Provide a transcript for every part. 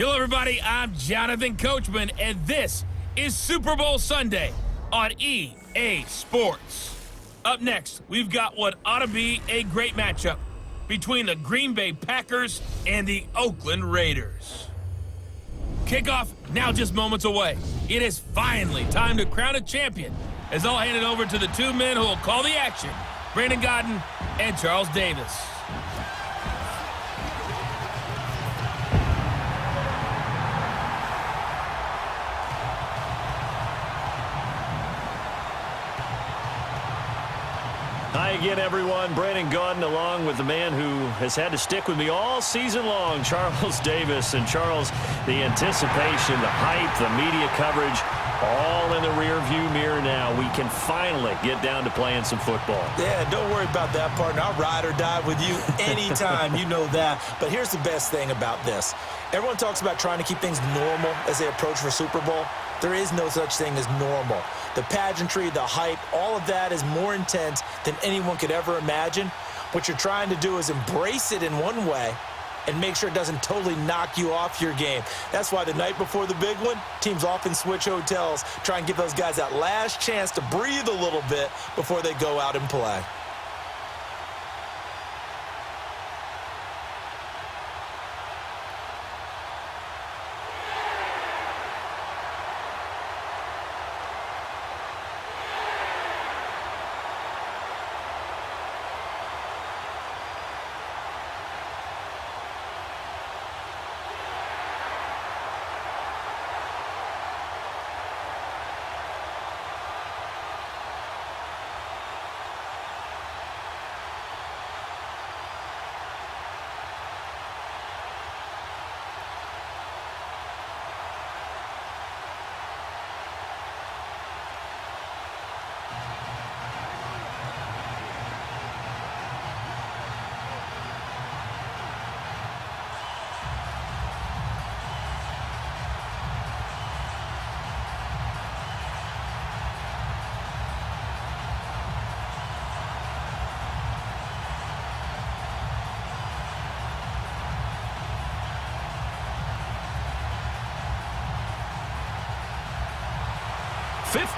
Hello, everybody. I'm Jonathan Coachman, and this is Super Bowl Sunday on EA Sports. Up next, we've got what ought to be a great matchup between the Green Bay Packers and the Oakland Raiders. Kickoff now just moments away. It is finally time to crown a champion, as I'll hand it over to the two men who will call the action, Brandon Godden and Charles Davis. Hi again, everyone. Brandon Godden along with the man who has had to stick with me all season long, Charles Davis. And Charles, the anticipation, the hype, the media coverage, all in the rearview mirror now. We can finally get down to playing some football. Yeah, don't worry about that, partner. I'll ride or die with you anytime. You know that. But here's the best thing about this. Everyone talks about trying to keep things normal as they approach for Super Bowl. There is no such thing as normal. The pageantry, the hype, all of that is more intense than anyone could ever imagine. What you're trying to do is embrace it in one way and make sure it doesn't totally knock you off your game. That's why the night before the big one, teams often switch hotels, try and give those guys that last chance to breathe a little bit before they go out and play.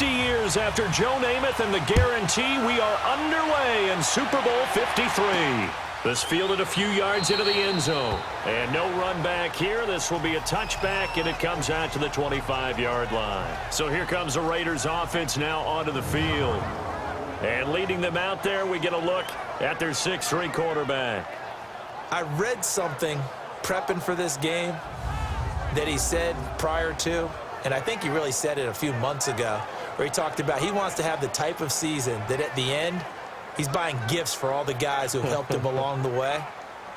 Years after Joe Namath and the guarantee, we are underway in Super Bowl 53. This fielded a few yards into the end zone. And no run back here. This will be a touchback, and it comes out to the 25-yard line. So here comes the Raiders offense now onto the field. And leading them out there, we get a look at their 6'3" quarterback. I read something prepping for this game that he said prior to, and I think he really said it a few months ago, where he talked about he wants to have the type of season that at the end, he's buying gifts for all the guys who have helped him along the way.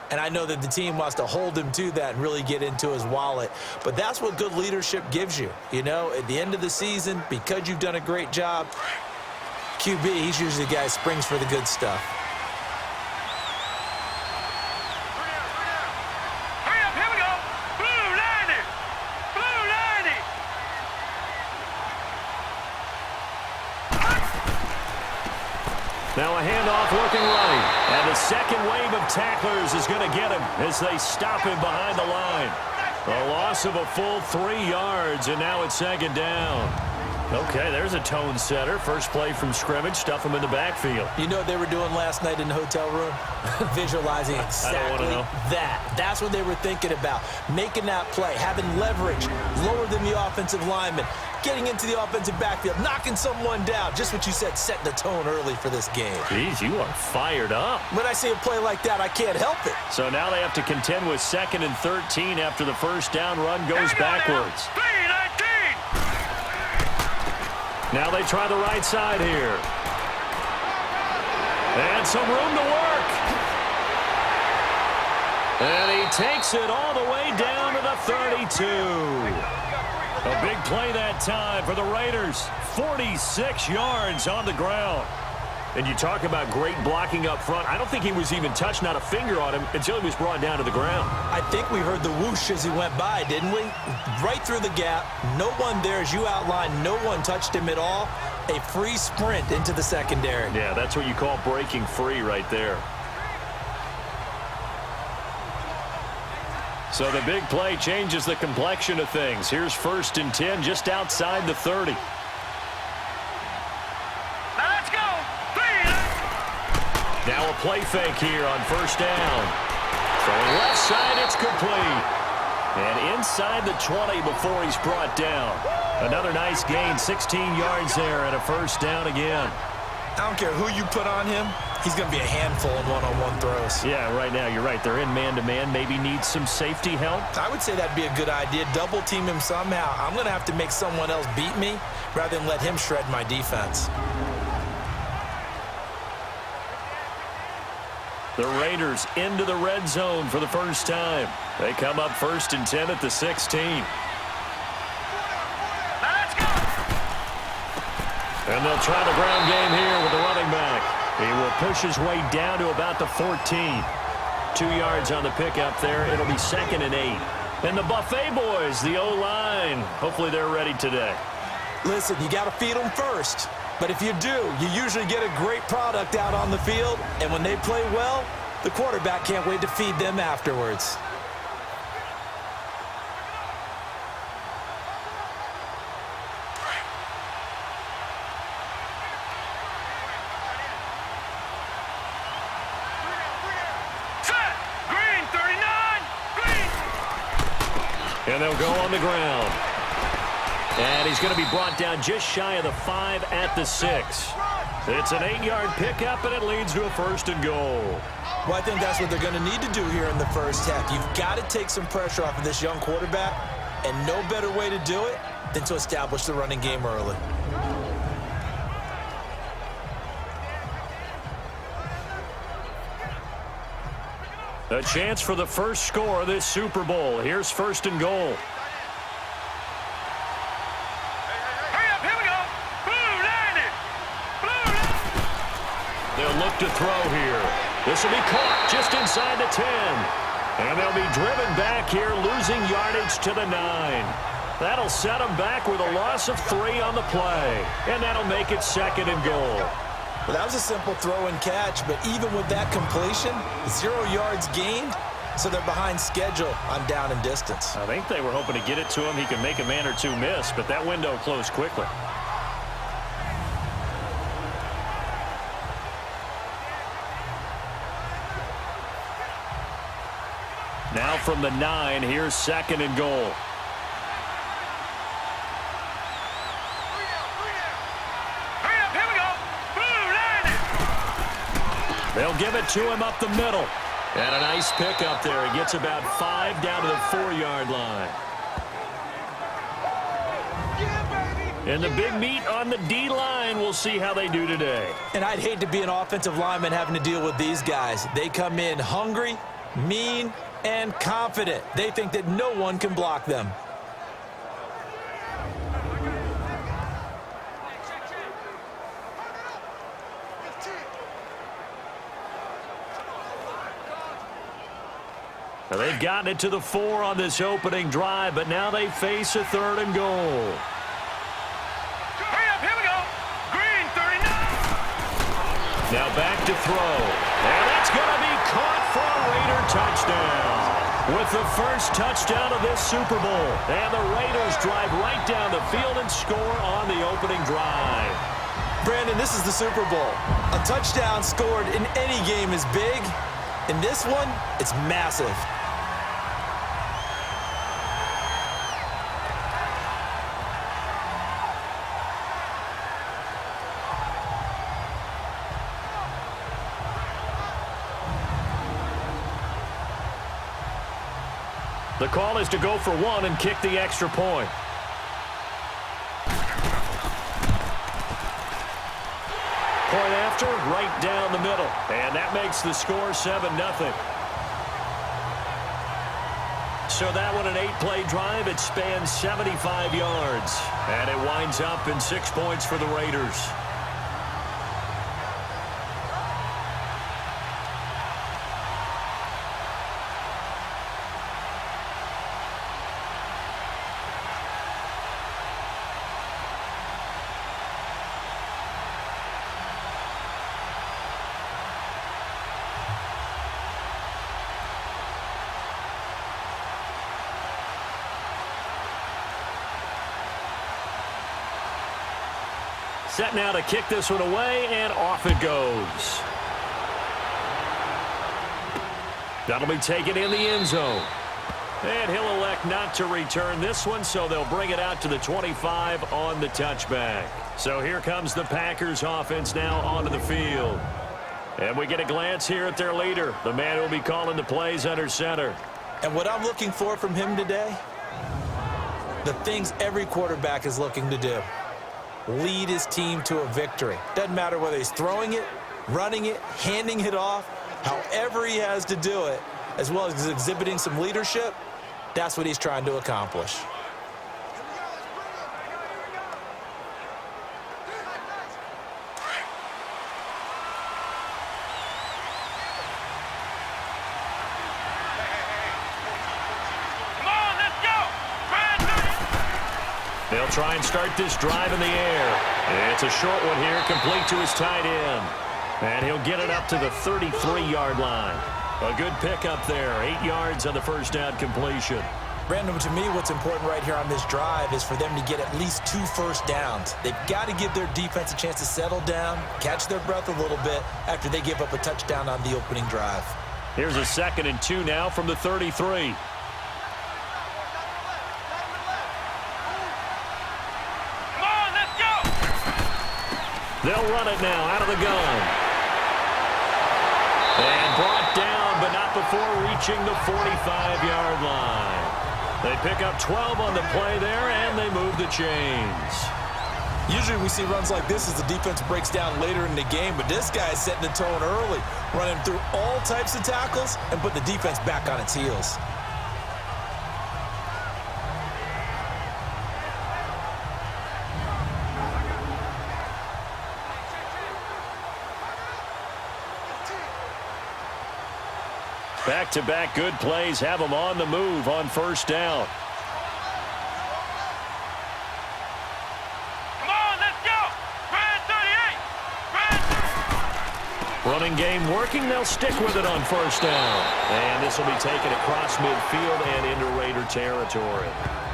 And I know that the team wants to hold him to that and really get into his wallet. But that's what good leadership gives you. You know, at the end of the season, because you've done a great job, QB, he's usually the guy who springs for the good stuff. Now a handoff looking right. And the second wave of tacklers is going to get him as they stop him behind the line. A loss of a full 3 yards, and now it's second down. Okay, there's a tone setter. First play from scrimmage, stuff him in the backfield. You know what they were doing last night in the hotel room? Visualizing exactly that. That's what they were thinking about. Making that play, having leverage, lower than the offensive lineman, getting into the offensive backfield, knocking someone down. Just what you said, setting the tone early for this game. Jeez, you are fired up. When I see a play like that, I can't help it. So now they have to contend with 2nd and 13 after the first down run goes backwards. Now they try the right side here. And some room to work. And he takes it all the way down to the 32. A big play that time for the Raiders. 46 yards on the ground. And you talk about great blocking up front. I don't think he was even touched, not a finger on him, until he was brought down to the ground. I think we heard the whoosh as he went by, didn't we? Right through the gap. No one there, as you outlined. No one touched him at all. A free sprint into the secondary. Yeah, that's what you call breaking free right there. So the big play changes the complexion of things. Here's 1st and 10 just outside the 30. Let's go. Now a play fake here on 1st down. Throwing left side, it's complete. And inside the 20 before he's brought down. Another nice gain, 16 yards there and a 1st down again. I don't care who you put on him. He's going to be a handful in one-on-one throws. Yeah, right now, you're right. They're in man-to-man. Maybe need some safety help. I would say that'd be a good idea. Double team him somehow. I'm going to have to make someone else beat me rather than let him shred my defense. The Raiders into the red zone for the first time. They come up 1st and 10 at the 16. Let's go. And they'll try the ground game here with the running back. He will push his way down to about the 14. 2 yards on the pickup there. It'll be 2nd and 8. And the Buffet boys, the O-line, hopefully they're ready today. Listen, you got to feed them first. But if you do, you usually get a great product out on the field. And when they play well, the quarterback can't wait to feed them afterwards. Set. Green 39. Green. And they'll go on the ground. And he's going to be brought down just shy of the 5 at the 6. It's an 8-yard pickup, and it leads to a 1st and goal. Well, I think that's what they're going to need to do here in the first half. You've got to take some pressure off of this young quarterback, and no better way to do it than to establish the running game early. A chance for the first score of this Super Bowl. Here's 1st and goal. Hurry up. Here we go. Blue landed. Blue landed. They'll look to throw here. This will be caught just inside the 10. And they'll be driven back here, losing yardage to the 9. That'll set them back with a loss of 3 on the play. And that'll make it 2nd and goal. Well, that was a simple throw and catch, but even with that completion, 0 yards gained, so they're behind schedule on down and distance. I think they were hoping to get it to him. He could make a man or two miss, but that window closed quickly. Now from the 9, here's 2nd and goal. Hurry up. Here we go. Blue landed. They'll give it to him up the middle. And a nice pick up there. He gets about 5 down to the 4-yard line. And the big meat on the D-line. We'll see how they do today. And I'd hate to be an offensive lineman having to deal with these guys. They come in hungry, mean, and confident. They think that no one can block them. Now they've gotten it to the 4 on this opening drive, but now they face a 3rd and goal. Hurry up. Here we go. Green 39. Now back to throw. And that's going to be caught for a Raider touchdown. With the first touchdown of this Super Bowl. And the Raiders drive right down the field and score on the opening drive. Brandon, this is the Super Bowl. A touchdown scored in any game is big. In this one, it's massive. The call is to go for 1 and kick the extra point. Point after, right down the middle. And that makes the score 7-0. So that one, an 8-play drive. It spans 75 yards. And it winds up in 6 points for the Raiders. Set now to kick this one away, and off it goes. That'll be taken in the end zone. And he'll elect not to return this one, so they'll bring it out to the 25 on the touchback. So here comes the Packers offense now onto the field. And we get a glance here at their leader, the man who will be calling the plays under center. And what I'm looking for from him today, the things every quarterback is looking to do. Lead his team to a victory. Doesn't matter whether he's throwing it, running it, handing it off, however he has to do it, as well as exhibiting some leadership, that's what he's trying to accomplish. They'll try and start this drive in the air. It's a short one here, complete to his tight end. And he'll get it up to the 33-yard line. A good pickup there, 8 yards on the first down completion. Brandon, to me, what's important right here on this drive is for them to get at least 2 first downs. They've got to give their defense a chance to settle down, catch their breath a little bit after they give up a touchdown on the opening drive. Here's a 2nd and 2 now from the 33. They'll run it now out of the gun. And brought down, but not before reaching the 45-yard line. They pick up 12 on the play there, and they move the chains. Usually we see runs like this as the defense breaks down later in the game, but this guy is setting the tone early, running through all types of tackles and put the defense back on its heels. Back-to-back good plays have them on the move on first down. Come on, let's go! Brand 38! Running game working. They'll stick with it on first down. And this will be taken across midfield and into Raider territory.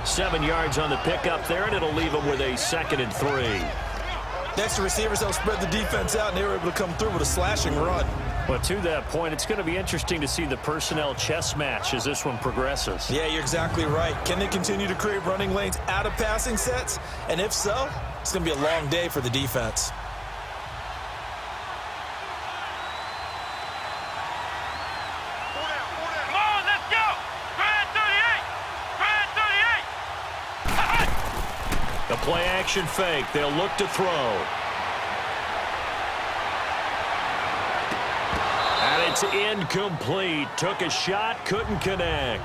7 yards on the pickup there, and it'll leave them with a 2nd and 3. Next, the receivers help spread the defense out, and they were able to come through with a slashing run. But to that point, it's going to be interesting to see the personnel chess match as this one progresses. Yeah, you're exactly right. Can they continue to create running lanes out of passing sets? And if so, it's going to be a long day for the defense. Come on, let's go! Brand 38! Brand 38! The play action fake. They'll look to throw. It's incomplete. Took a shot, couldn't connect.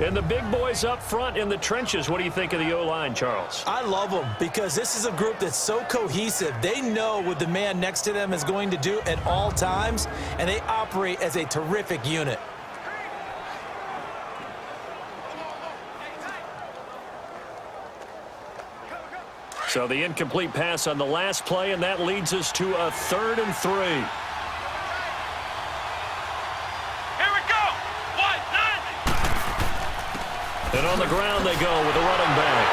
And the big boys up front in the trenches. What do you think of the O-line, Charles? I love them because this is a group that's so cohesive. They know what the man next to them is going to do at all times, and they operate as a terrific unit. So the incomplete pass on the last play, and that leads us to a 3rd and 3. Here we go! What? And on the ground they go with a running back.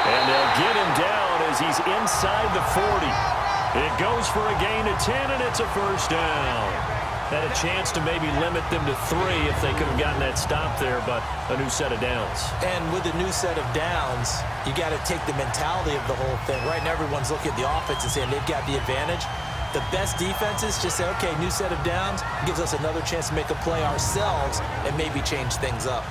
And they'll get him down as he's inside the 40. It goes for a gain of 10, and it's a first down. Had a chance to maybe limit them to 3 if they could have gotten that stop there, but a new set of downs. And with a new set of downs, you got to take the mentality of the whole thing. Right now, everyone's looking at the offense and saying they've got the advantage. The best defenses just say, okay, new set of downs, gives us another chance to make a play ourselves and maybe change things up.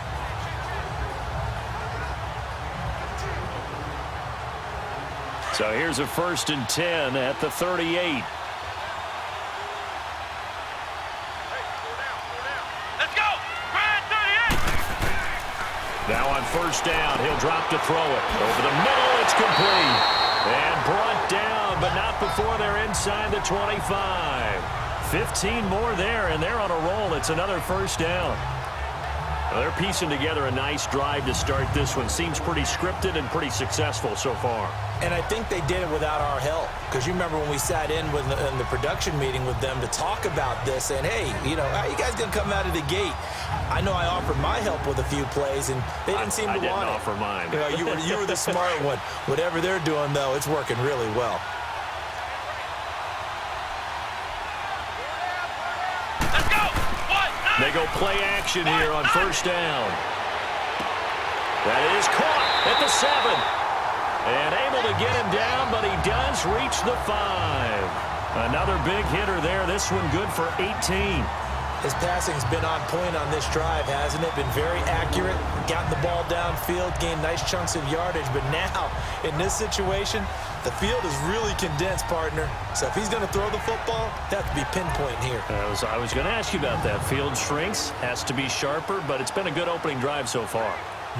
So here's a 1st and 10 at the 38. Now on first down, he'll drop to throw it. Over the middle, it's complete. And brought down, but not before they're inside the 25. 15 more there, and they're on a roll. It's another first down. Well, they're piecing together a nice drive to start this one. Seems pretty scripted and pretty successful so far. And I think they did it without our help. Because you remember when we sat in the production meeting with them to talk about this, and hey, you know, how you guys going to come out of the gate? I know I offered my help with a few plays, and they didn't seem to want it. I didn't offer mine. You know, you were the smart one. Whatever they're doing, though, it's working really well. Let's go. They go play action here on first down. That is caught at the 7. And able to get him down, but he does reach the 5. Another big hitter there. This one good for 18. His passing's been on point on this drive, hasn't it? Been very accurate, gotten the ball downfield, gained nice chunks of yardage. But now, in this situation, the field is really condensed, partner. So if he's going to throw the football, that has to be pinpoint here. I was going to ask you about that. Field shrinks, has to be sharper, but it's been a good opening drive so far.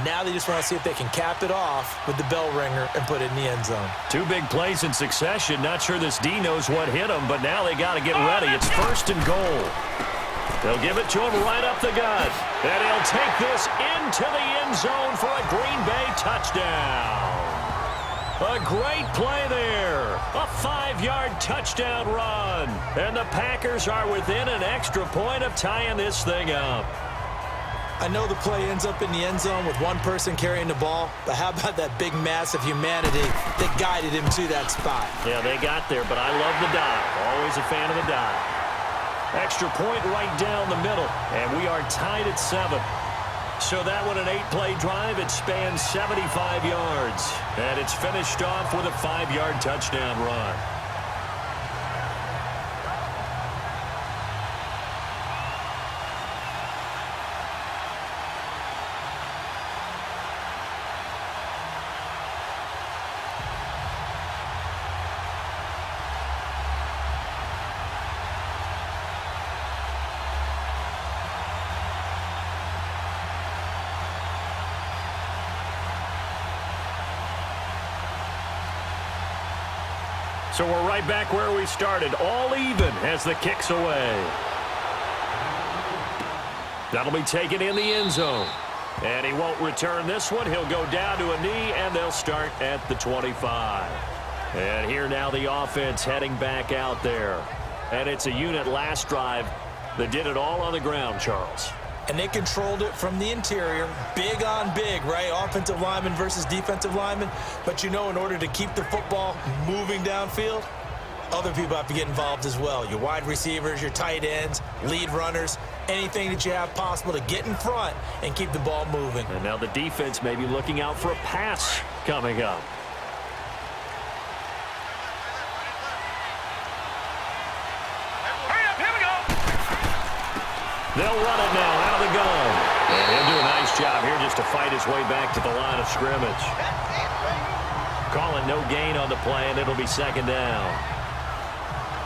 Now they just want to see if they can cap it off with the bell ringer and put it in the end zone. 2 big plays in succession. Not sure this D knows what hit him, but now they got to get ready. It's first and goal. They'll give it to him right up the gut. And he'll take this into the end zone for a Green Bay touchdown. A great play there. A 5-yard touchdown run. And the Packers are within an extra point of tying this thing up. I know the play ends up in the end zone with one person carrying the ball, but how about that big mass of humanity that guided him to that spot? Yeah, they got there, but I love the dive. Always a fan of the dive. Extra point right down the middle, and we are tied at 7. So that one, an 8-play drive. It spans 75 yards, and it's finished off with a 5-yard touchdown run. So we're right back where we started, all even as the kick's away. That'll be taken in the end zone. And he won't return this one. He'll go down to a knee, and they'll start at the 25. And here now the offense heading back out there. And it's a unit last drive that did it all on the ground, Charles. And they controlled it from the interior. Big on big, right? Offensive lineman versus defensive lineman. But you know, in order to keep the football moving downfield, other people have to get involved as well. Your wide receivers, your tight ends, lead runners, anything that you have possible to get in front and keep the ball moving. And now the defense may be looking out for a pass coming up. They'll run it now out of the gun. And he'll do a nice job here just to fight his way back to the line of scrimmage. Calling no gain on the play, and it'll be second down.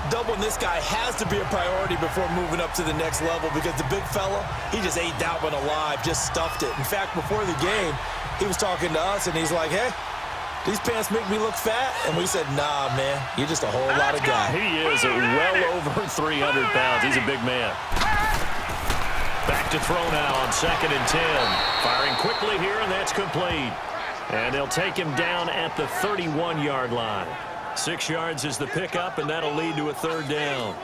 Doubling this guy has to be a priority before moving up to the next level because the big fella, he just ate that one alive, just stuffed it. In fact, before the game, he was talking to us, and he's like, hey, these pants make me look fat. And we said, nah, man, you're just a whole lot of guy. He is well over 300 pounds. He's a big man. Back to throw now on 2nd and 10. Firing quickly here, and that's complete. And they'll take him down at the 31-yard line. 6 yards is the pickup, and that'll lead to a third down.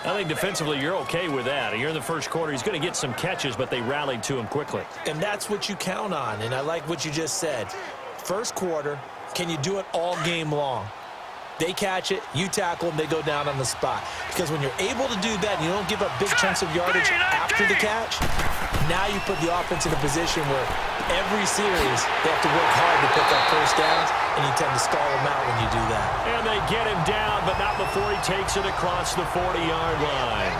I think defensively you're okay with that. Here in the first quarter, he's going to get some catches, but they rallied to him quickly. And that's what you count on, and I like what you just said. First quarter, can you do it all game long? They catch it, you tackle them, they go down on the spot. Because when you're able to do that and you don't give up big chunks of yardage after the catch, now you put the offense in a position where every series they have to work hard to pick up first downs, and you tend to stall them out when you do that. And they get him down, but not before he takes it across the 40-yard line.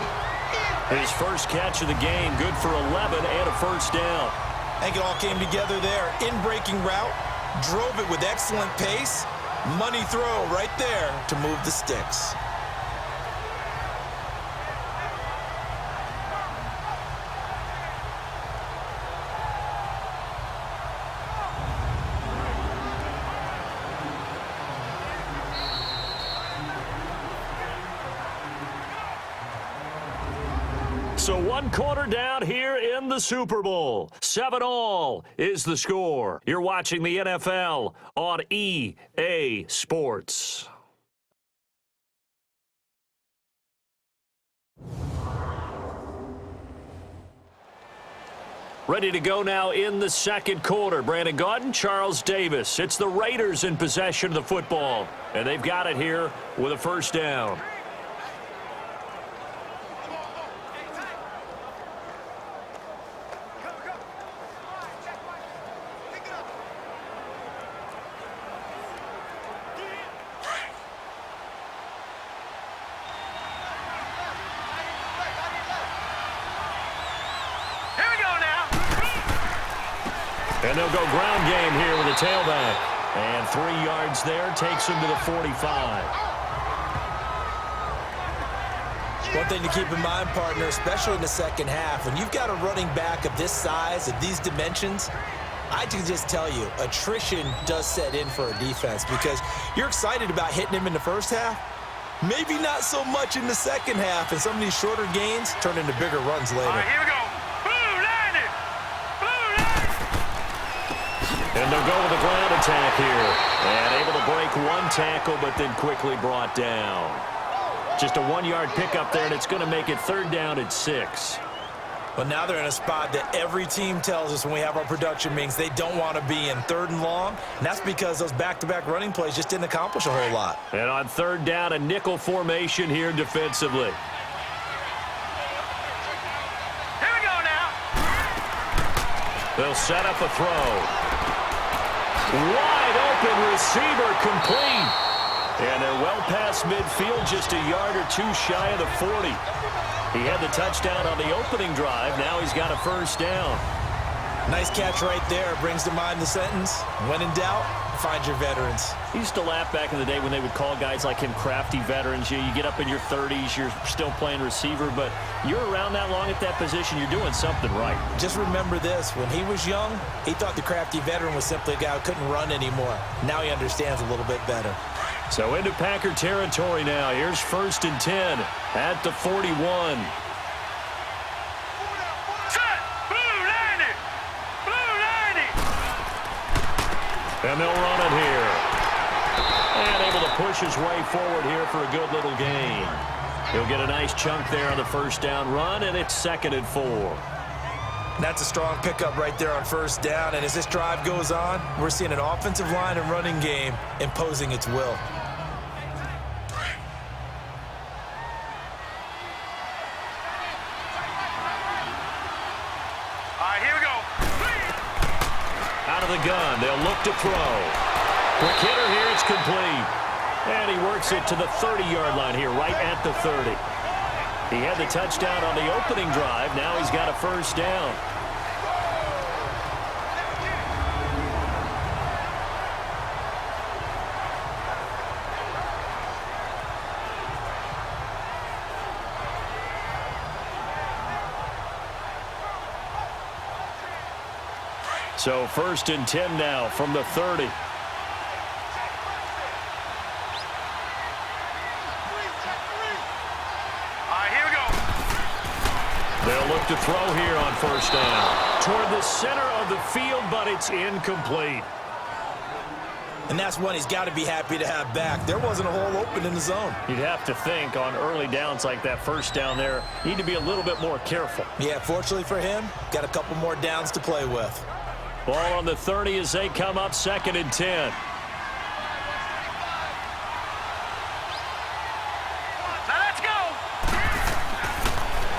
His first catch of the game, good for 11 and a first down. I think it all came together there. In-breaking route, drove it with excellent pace. Money throw right there to move the sticks. So 1 quarter down here in the Super Bowl. 7-all is the score. You're watching the NFL on EA Sports. Ready to go now in the second quarter. Brandon Gaudin, Charles Davis. It's the Raiders in possession of the football. And they've got it here with a first down. And they'll go ground game here with a tailback. And 3 yards there takes him to the 45. One thing to keep in mind, partner, especially in the second half, when you've got a running back of this size, of these dimensions, I can just tell you, attrition does set in for a defense because you're excited about hitting him in the first half. Maybe not so much in the second half, and some of these shorter gains turn into bigger runs later. All right, here we go. And they'll go with a ground attack here. And able to break 1 tackle, but then quickly brought down. Just a 1-yard pickup there, and it's going to make it 3rd down at 6. But now they're in a spot that every team tells us when we have our production meetings they don't want to be in, 3rd and long. And that's because those back-to-back running plays just didn't accomplish a whole lot. And on 3rd down, a nickel formation here defensively. Here we go now. They'll set up a throw. Wide open receiver complete. And they're well past midfield, just a yard or 2 shy of the 40. He had the touchdown on the opening drive. Now he's got a first down. Nice catch right there. Brings to mind the sentence, when in doubt, find your veterans. He used to laugh back in the day when they would call guys like him crafty veterans. You get up in your 30s, you're still playing receiver, but you're around that long at that position, you're doing something right. Just remember this. When he was young, he thought the crafty veteran was simply a guy who couldn't run anymore. Now he understands a little bit better. So into Packer territory now. Here's 1st and 10 at the 41. And they'll run it here. And able to push his way forward here for a good little gain. He'll get a nice chunk there on the first down run, and it's 2nd and 4. That's a strong pickup right there on first down. And as this drive goes on, we're seeing an offensive line and running game imposing its will. The gun. They'll look to throw. Quick hitter here. It's complete. And he works it to the 30-yard line here, right at the 30. He had the touchdown on the opening drive. Now he's got a first down. So 1st and 10 now from the 30. Here we go. They'll look to throw here on first down. Toward the center of the field, but it's incomplete. And that's one he's got to be happy to have back. There wasn't a hole open in the zone. You'd have to think on early downs like that first down there, need to be a little bit more careful. Yeah, fortunately for him, got a couple more downs to play with. Ball on the 30 as they come up 2nd and 10. Now let's go.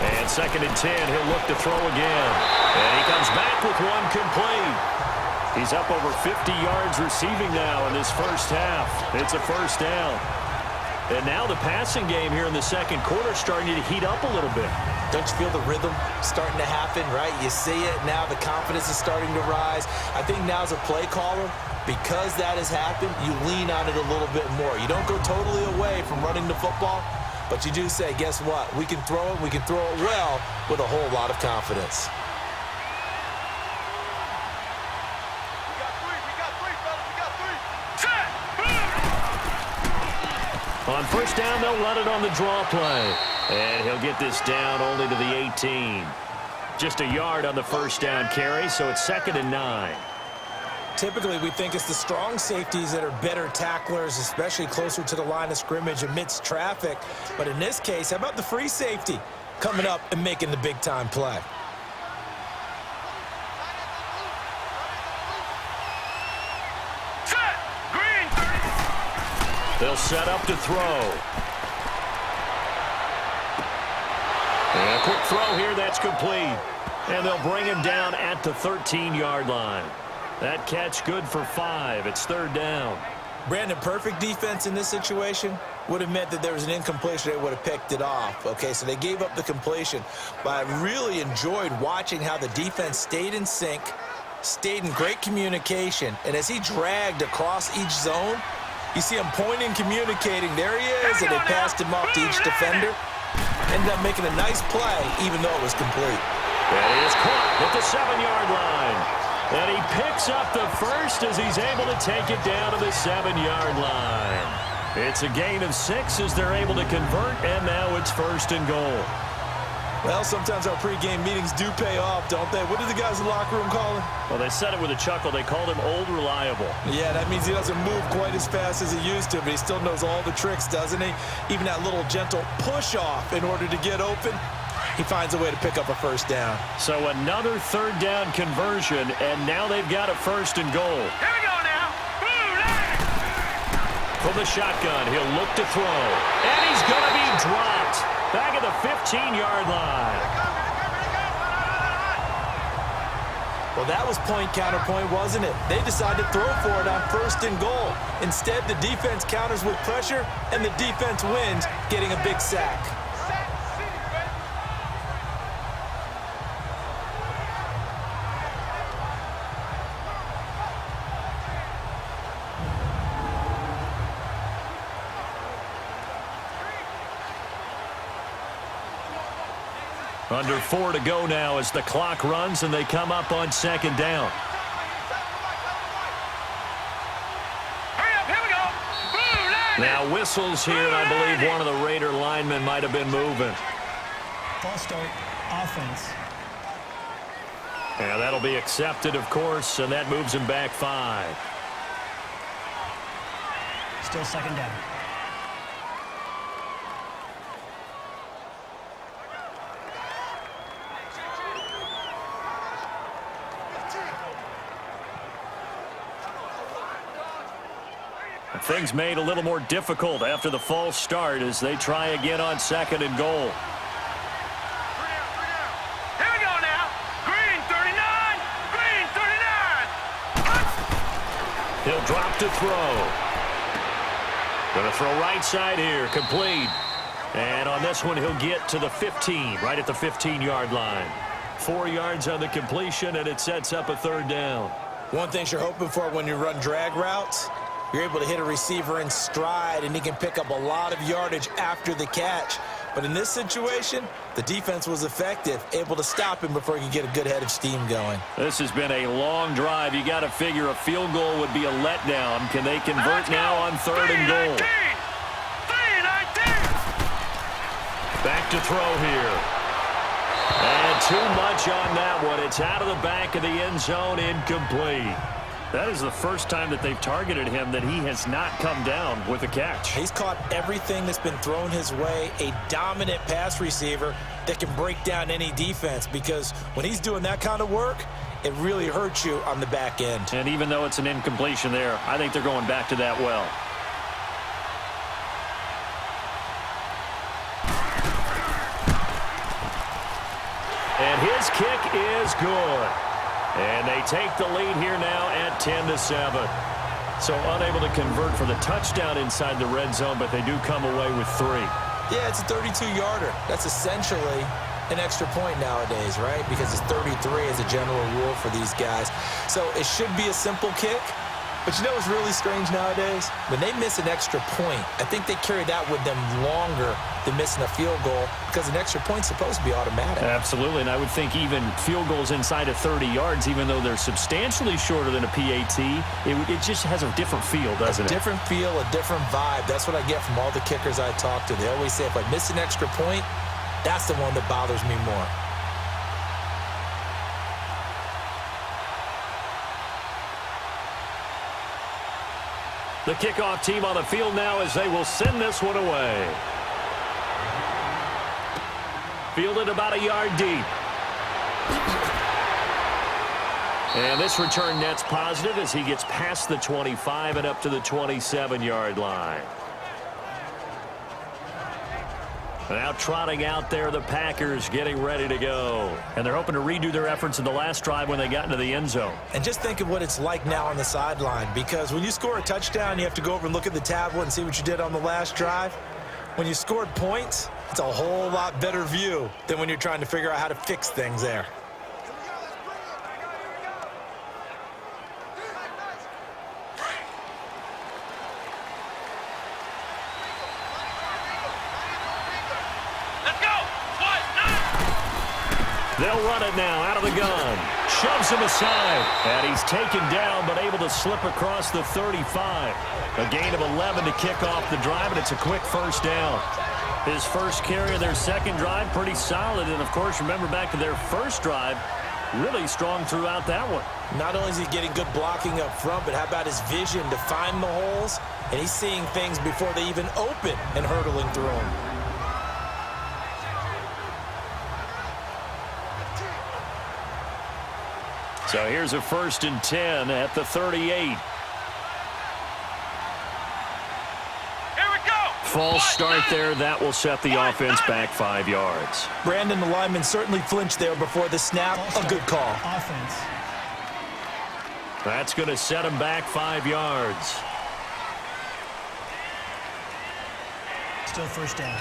And 2nd and 10, he'll look to throw again. And he comes back with one complete. He's up over 50 yards receiving now in this first half. It's a first down. And now the passing game here in the second quarter starting to heat up a little bit. Don't you feel the rhythm starting to happen, right? You see it now, the confidence is starting to rise. I think now as a play caller, because that has happened, you lean on it a little bit more. You don't go totally away from running the football, but you do say, guess what? We can throw it, we can throw it well with a whole lot of confidence. On first down, they'll run it on the draw play. And he'll get this down only to the 18. Just a yard on the first down carry, so it's 2nd and 9. Typically, we think it's the strong safeties that are better tacklers, especially closer to the line of scrimmage amidst traffic. But in this case, how about the free safety coming up and making the big-time play? Set. Green 30. They'll set up to throw. And a quick throw here, that's complete. And they'll bring him down at the 13-yard line. That catch good for 5. It's 3rd down. Brandon, perfect defense in this situation would have meant that there was an incompletion. They would have picked it off. Okay, so they gave up the completion. But I really enjoyed watching how the defense stayed in sync, stayed in great communication. And as he dragged across each zone, you see him pointing, communicating. There he is, and they passed him off to each defender. Ended up making a nice play, even though it was complete. That is caught at the 7-yard line. And he picks up the first as he's able to take it down to the 7-yard line. It's a gain of 6 as they're able to convert, and now it's 1st and goal. Well, sometimes our pregame meetings do pay off, don't they? What did the guys in the locker room call him? Well, they said it with a chuckle. They called him Old Reliable. Yeah, that means he doesn't move quite as fast as he used to, but he still knows all the tricks, doesn't he? Even that little gentle push-off in order to get open. He finds a way to pick up a 1st down. So another 3rd down conversion, and now they've got a 1st and goal. Here we go now. From the shotgun, he'll look to throw. And he's going to be dropped. Back at the 15-yard line. Well, that was point counterpoint, wasn't it? They decided to throw for it on 1st and goal. Instead, the defense counters with pressure, and the defense wins, getting a big sack. Under 4 to go now as the clock runs and they come up on 2nd down. Hurry up, here we go. Now whistles here, and I believe one of the Raider linemen might have been moving. False start, offense. Yeah, that'll be accepted, of course, and that moves him back 5. Still 2nd down. Things made a little more difficult after the false start as they try again on 2nd and goal. Here we go now. Green 39. Green 39. He'll drop to throw. Gonna throw right side here, complete. And on this one, he'll get to the 15, right at the 15-yard line. 4 yards on the completion, and it sets up a 3rd down. One thing you're hoping for when you run drag routes, you're able to hit a receiver in stride, and he can pick up a lot of yardage after the catch. But in this situation, the defense was effective, able to stop him before he could get a good head of steam going. This has been a long drive. You got to figure a field goal would be a letdown. Can they convert now on 3rd and goal? 3-19. Back to throw here. And too much on that one. It's out of the back of the end zone, incomplete. That is the first time that they've targeted him that he has not come down with a catch. He's caught everything that's been thrown his way, a dominant pass receiver that can break down any defense, because when he's doing that kind of work, it really hurts you on the back end. And even though it's an incompletion there, I think they're going back to that well. And his kick is good. And they take the lead here now at 10-7. So unable to convert for the touchdown inside the red zone, but they do come away with 3. Yeah, it's a 32-yarder. That's essentially an extra point nowadays, right? Because it's 33 as a general rule for these guys. So it should be a simple kick, But you know what's really strange nowadays? When they miss an extra point, I think they carry that with them longer than missing a field goal because an extra point's supposed to be automatic. Absolutely, and I would think even field goals inside of 30 yards, even though they're substantially shorter than a PAT, it just has a different feel, doesn't it? A different feel, a different vibe. That's what I get from all the kickers I talk to. They always say if I miss an extra point, that's the one that bothers me more. The kickoff team on the field now as they will send this one away. Fielded about a yard deep. And this return net's positive as he gets past the 25 and up to the 27-yard line. Now trotting out there, the Packers getting ready to go. And they're hoping to redo their efforts in the last drive when they got into the end zone. And just think of what it's like now on the sideline, because when you score a touchdown, you have to go over and look at the tablet and see what you did on the last drive. When you scored points, it's a whole lot better view than when you're trying to figure out how to fix things there. They'll run it now out of the gun. Shoves him aside. And he's taken down but able to slip across the 35. A gain of 11 to kick off the drive, and it's a quick first down. His first carry of their second drive, pretty solid. And, of course, remember back to their first drive, really strong throughout that one. Not only is he getting good blocking up front, but how about his vision to find the holes? And he's seeing things before they even open and hurtling through them. So here's a 1st and 10 at the 38. Here we go. False start there. That will set the offense back 5 yards. Brandon, the lineman certainly flinched there before the snap. A good call. Offense. That's going to set him back 5 yards. Still first down.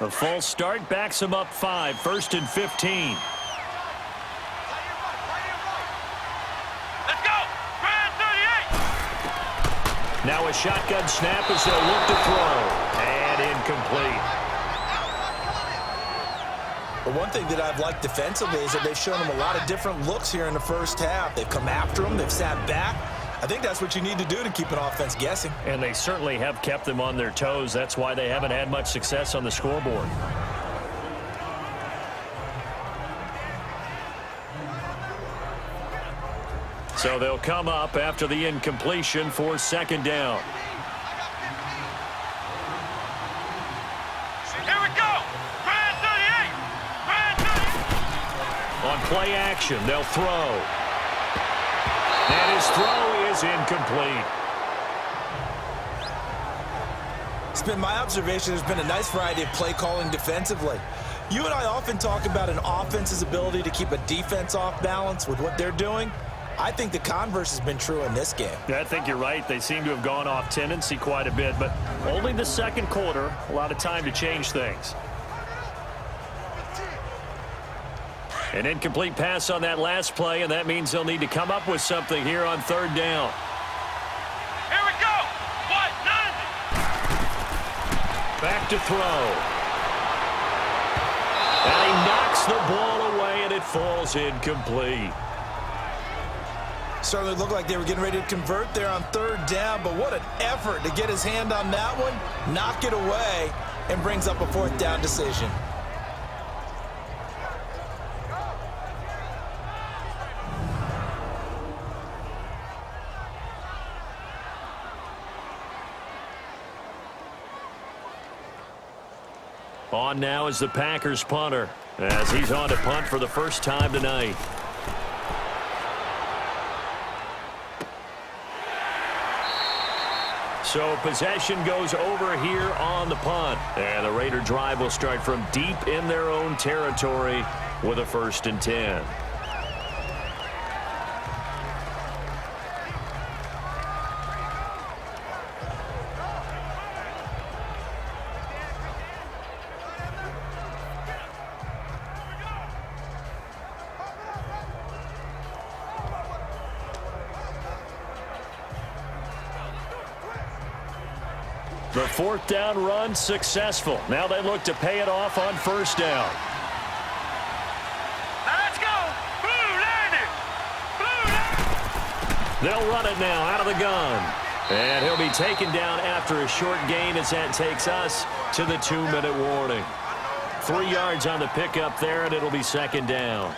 A false start backs him up 5. 1st and 15. Let's go. Brand 38. Now a shotgun snap as they'll look to throw. And incomplete. But one thing that I've liked defensively is that they've shown him a lot of different looks here in the first half. They've come after him. They've sat back. I think that's what you need to do to keep an offense guessing. And they certainly have kept them on their toes. That's why they haven't had much success on the scoreboard. So they'll come up after the incompletion for 2nd down. Here we go. Brand 38. Brand 38. On play action, they'll throw. And his throw is incomplete. It's been my observation there's been a nice variety of play calling defensively. You and I often talk about an offense's ability to keep a defense off balance with what they're doing. I think the converse has been true in this game. Yeah, I think you're right. They seem to have gone off tendency quite a bit, but only the second quarter, a lot of time to change things. An incomplete pass on that last play, and that means they'll need to come up with something here on 3rd down. Here we go. What? None. Back to throw. And he knocks the ball away, and it falls incomplete. Certainly looked like they were getting ready to convert there on 3rd down, but what an effort to get his hand on that one, knock it away, and brings up a 4th down decision. On now is the Packers punter, as he's on to punt for the first time tonight. So possession goes over here on the punt. And the Raider drive will start from deep in their own territory with a 1st and 10. The fourth down run successful. Now they look to pay it off on first down. Now let's go. Blue landed. Blue landed. They'll run it now out of the gun. And he'll be taken down after a short gain as that takes us to the 2-minute warning. 3 yards on the pickup there, and it'll be second down.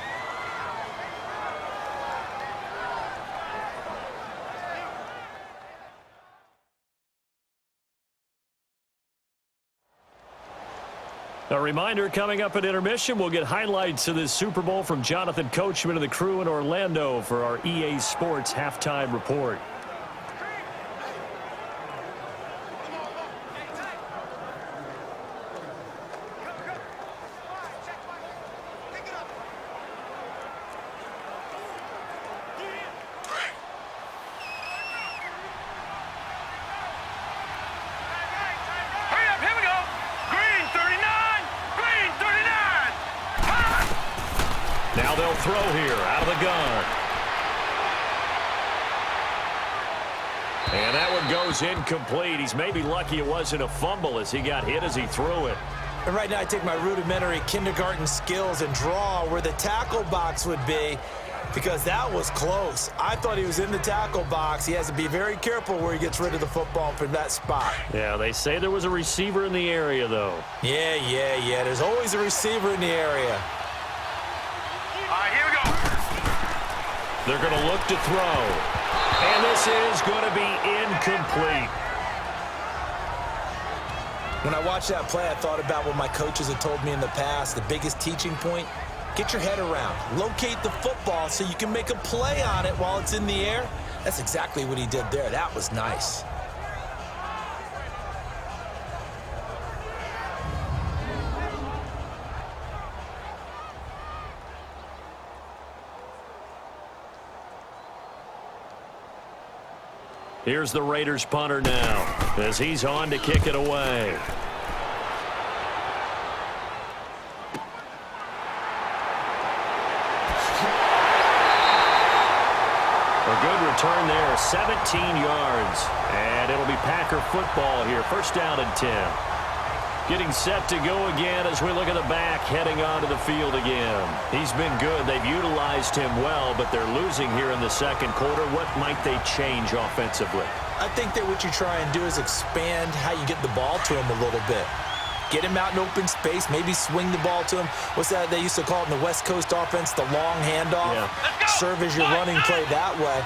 A reminder, coming up at intermission, we'll get highlights of this Super Bowl from Jonathan Coachman and the crew in Orlando for our EA Sports halftime report. Now they'll throw here out of the gun. And that one goes incomplete. He's maybe lucky it wasn't a fumble as he got hit as he threw it. And right now I take my rudimentary kindergarten skills and draw where the tackle box would be, because that was close. I thought he was in the tackle box. He has to be very careful where he gets rid of the football from that spot. Yeah, they say there was a receiver in the area, though. Yeah. There's always a receiver in the area. All right, here we go. They're going to look to throw. And this is going to be incomplete. When I watched that play, I thought about what my coaches had told me in the past. The biggest teaching point, get your head around. Locate the football so you can make a play on it while it's in the air. That's exactly what he did there. That was nice. Here's the Raiders punter now as he's on to kick it away. A good return there, 17 yards. And it'll be Packer football here, first down and 10. Getting set to go again as we look at the back, heading onto the field again. He's been good. They've utilized him well, but they're losing here in the second quarter. What might they change offensively? I think that what you try and do is expand how you get the ball to him a little bit. Get him out in open space, maybe swing the ball to him. What's that they used to call it in the West Coast offense, the long handoff? Yeah. Serve as your running play that way,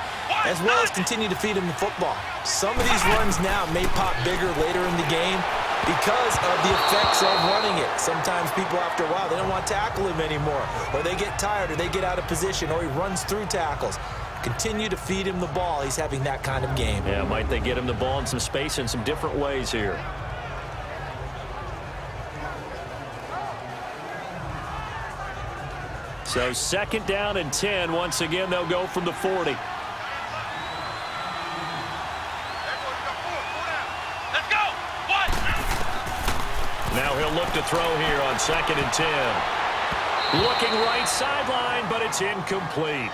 as well as continue to feed him the football. Some of these runs now may pop bigger later in the game because of the effects of running it. Sometimes people, after a while, they don't want to tackle him anymore, or they get tired, or they get out of position, or he runs through tackles. Continue to feed him the ball. He's having that kind of game. Yeah, might they get him the ball in some space in some different ways here. So second down and 10. Once again, they'll go from the 40. Now he'll look to throw here on second and 10. Looking right sideline, but it's incomplete.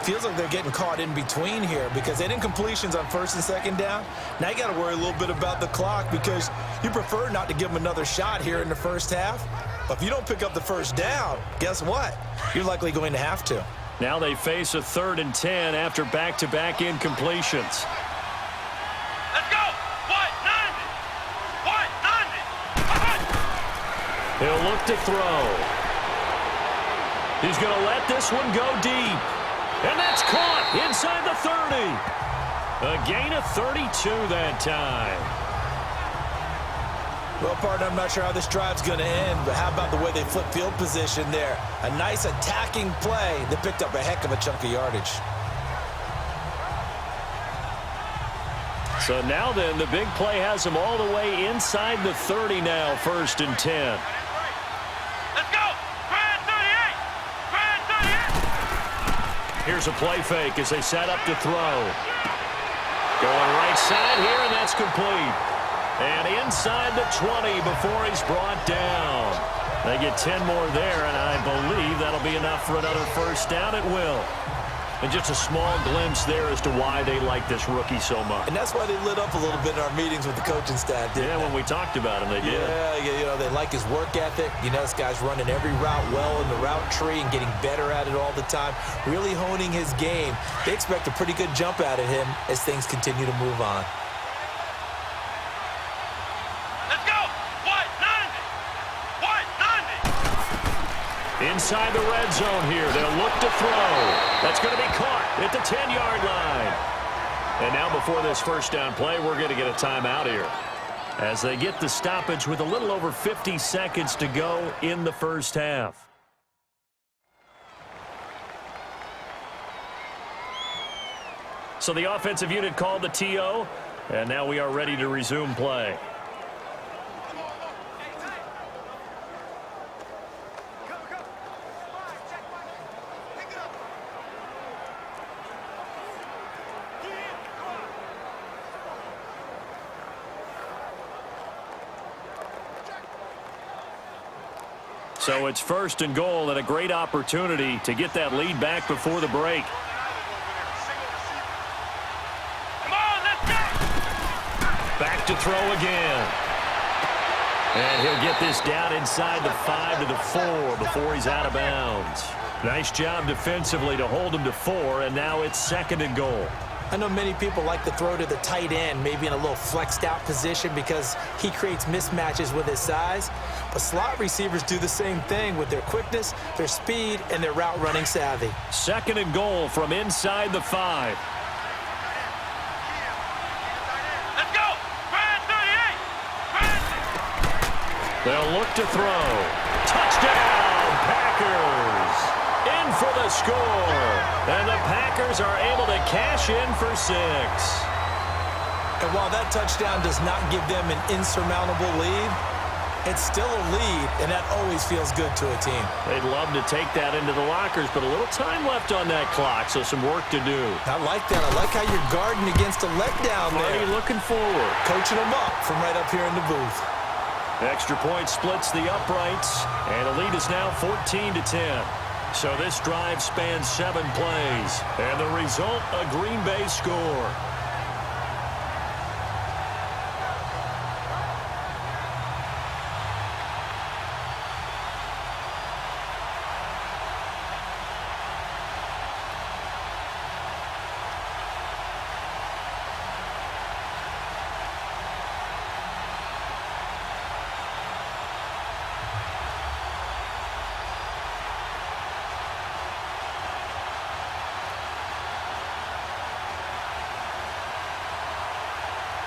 Feels like they're getting caught in between here because they didn't incompletions on first and second down. Now you got to worry a little bit about the clock because you prefer not to give them another shot here in the first half. But if you don't pick up the first down, guess what? You're likely going to have to. Now they face a third and 10 after back-to-back incompletions. Let's go. What? 90. He'll look to throw. He's going to let this one go deep. And that's caught inside the 30. A gain of 32 that time. Well, partner, I'm not sure how this drive's going to end, but how about the way they flip field position there? A nice attacking play that picked up a heck of a chunk of yardage. So now then, the big play has them all the way inside the 30 now, first and 10. Let's go. Grand 38. Grand 38. Here's a play fake as they set up to throw. Going right side here, and that's complete. And inside the 20 before he's brought down. They get 10 more there, and I believe that'll be enough for another first down. It will. And just a small glimpse there as to why they like this rookie so much. And that's why they lit up a little bit in our meetings with the coaching staff, didn't they? When we talked about him, they did. Yeah, they like his work ethic. This guy's running every route well in the route tree and getting better at it all the time, really honing his game. They expect a pretty good jump out of him as things continue to move on. Let's go! White 90! White 90! Inside the red zone here. They'll look to throw. That's going to be caught at the 10-yard line. And now before this first down play, we're going to get a timeout here, as they get the stoppage with a little over 50 seconds to go in the first half. So the offensive unit called the TO, and now we are ready to resume play. So it's first and goal, and a great opportunity to get that lead back before the break. Come on, let's go! Back to throw again. And he'll get this down inside the 5 to the 4 before he's out of bounds. Nice job defensively to hold him to 4, and now it's second and goal. I know many people like to throw to the tight end, maybe in a little flexed out position because he creates mismatches with his size. But slot receivers do the same thing with their quickness, their speed, and their route running savvy. Second and goal from inside the 5. Let's go! Brand 38! They'll look to throw. Touchdown, Packers! In for the score. And the Packers are able to cash in for 6. And while that touchdown does not give them an insurmountable lead, it's still a lead, and that always feels good to a team. They'd love to take that into the lockers, but a little time left on that clock, so some work to do. I like that. I like how you're guarding against a letdown there. Already looking forward. Coaching them up from right up here in the booth. Extra point splits the uprights, and the lead is now 14 to 10. So this drive spans 7 plays, and the result, a Green Bay score.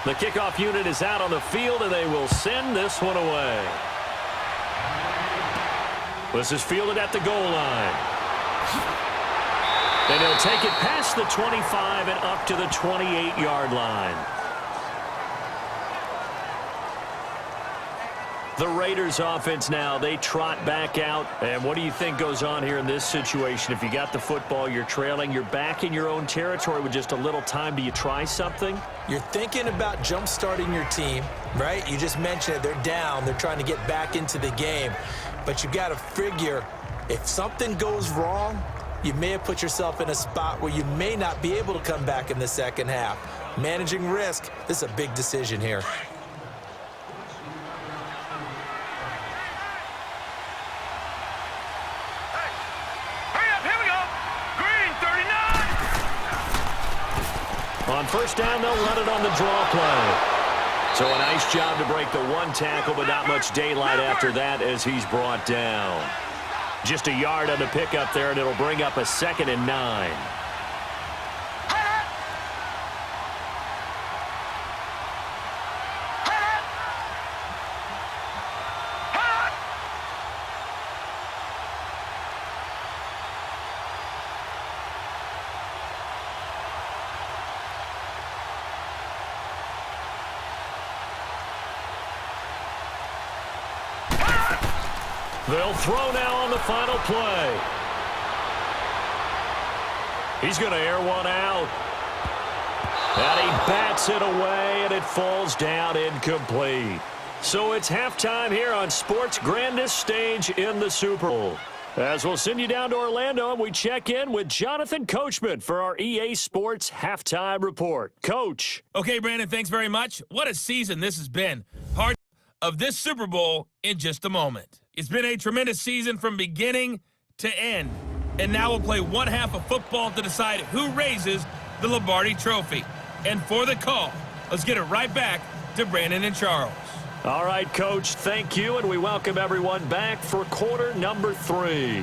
The kickoff unit is out on the field, and they will send this one away. This is fielded at the goal line. And he'll take it past the 25 and up to the 28-yard line. The Raiders offense now, they trot back out. And what do you think goes on here in this situation? If you got the football, you're trailing, you're back in your own territory with just a little time. Do you try something? You're thinking about jump-starting your team, right? You just mentioned it. They're down. They're trying to get back into the game. But you got to figure, if something goes wrong, you may have put yourself in a spot where you may not be able to come back in the second half. Managing risk, this is a big decision here. On first down, they'll run it on the draw play. So a nice job to break the one tackle, but not much daylight after that as he's brought down. Just a yard on the pickup there, and it'll bring up a 2nd and 9. They'll throw now on the final play. He's going to air one out. And he bats it away, and it falls down incomplete. So it's halftime here on sports' grandest stage in the Super Bowl. As we'll send you down to Orlando, and we check in with Jonathan Coachman for our EA Sports Halftime Report. Coach. Okay, Brandon, thanks very much. What a season this has been. Part of this Super Bowl in just a moment. It's been a tremendous season from beginning to end. And now we'll play one half of football to decide who raises the Lombardi Trophy. And for the call, let's get it right back to Brandon and Charles. All right, Coach, thank you, and we welcome everyone back for quarter number 3.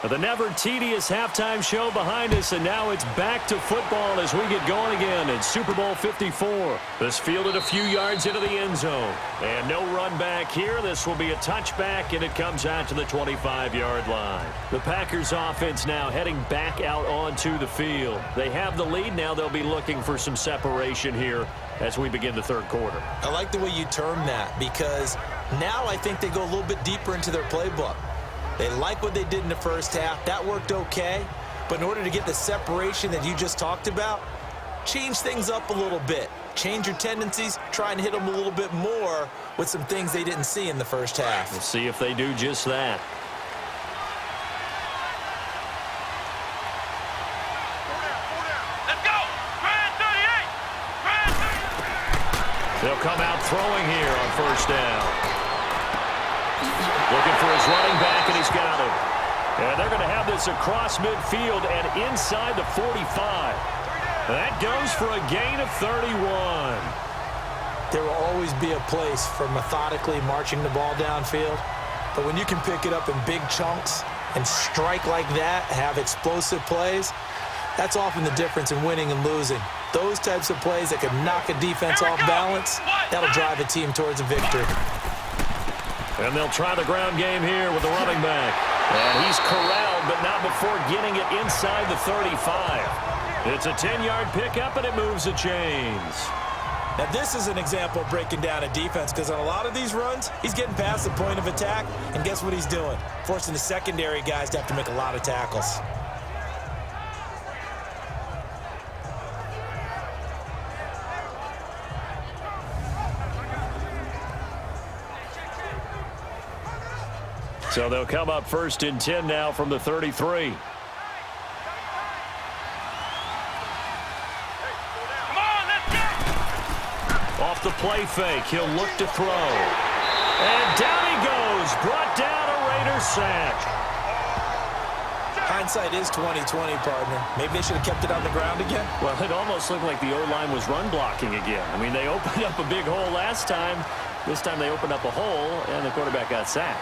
The never tedious halftime show behind us, and now it's back to football as we get going again in Super Bowl 54. This fielded a few yards into the end zone. And no run back here. This will be a touchback, and it comes out to the 25-yard line. The Packers offense now heading back out onto the field. They have the lead. Now they'll be looking for some separation here as we begin the third quarter. I like the way you term that, because now I think they go a little bit deeper into their playbook. They like what they did in the first half. That worked okay. But in order to get the separation that you just talked about, change things up a little bit. Change your tendencies. Try and hit them a little bit more with some things they didn't see in the first half. We'll see if they do just that. Let's go. Brand 38. They'll come out throwing here on first down. Looking for his running back, and he's got him. And they're going to have this across midfield and inside the 45. That goes for a gain of 31. There will always be a place for methodically marching the ball downfield. But when you can pick it up in big chunks and strike like that, have explosive plays, that's often the difference in winning and losing. Those types of plays that can knock a defense off balance, that'll drive a team towards a victory. And they'll try the ground game here with the running back. And he's corralled, but not before getting it inside the 35. It's a 10-yard pickup, and it moves the chains. Now, this is an example of breaking down a defense, because on a lot of these runs, he's getting past the point of attack, and guess what he's doing? Forcing the secondary guys to have to make a lot of tackles. So they'll come up first and 10 now from the 33. Come on, let's go. Off the play fake, he'll look to throw. And down he goes, brought down a Raider sack. Hindsight is 20/20, partner. Maybe they should have kept it on the ground again. Well, it almost looked like the O-line was run blocking again. I mean, they opened up a big hole last time. This time they opened up a hole, and the quarterback got sacked.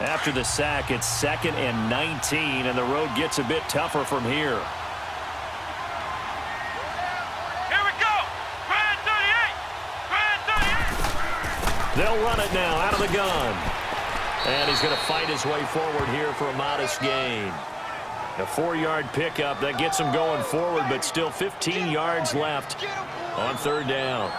After the sack, it's 2nd and 19, and the road gets a bit tougher from here. Here we go. Brand 38. Brand 38. They'll run it now out of the gun. And he's going to fight his way forward here for a modest gain. A 4-yard pickup that gets him going forward, but still 15 yards left on third down.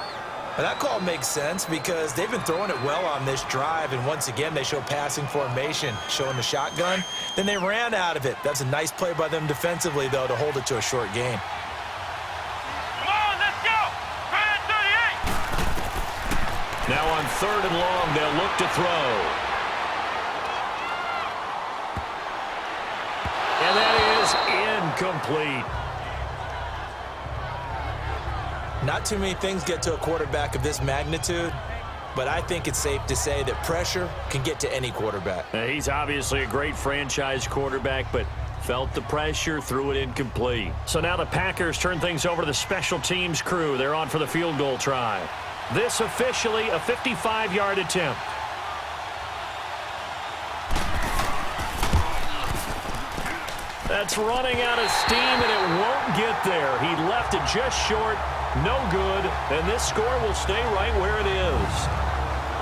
Now, that call makes sense because they've been throwing it well on this drive, and once again they show passing formation, showing the shotgun. Then they ran out of it. That's a nice play by them defensively, though, to hold it to a short gain. Come on, let's go. Brand 38. Now on 3rd and long, they'll look to throw. And that is incomplete. Not too many things get to a quarterback of this magnitude, but I think it's safe to say that pressure can get to any quarterback. He's obviously a great franchise quarterback, but felt the pressure, threw it incomplete. So now the Packers turn things over to the special teams crew. They're on for the field goal try. This officially a 55-yard attempt. That's running out of steam, and it won't get there. He left it just short. No good, and this score will stay right where it is.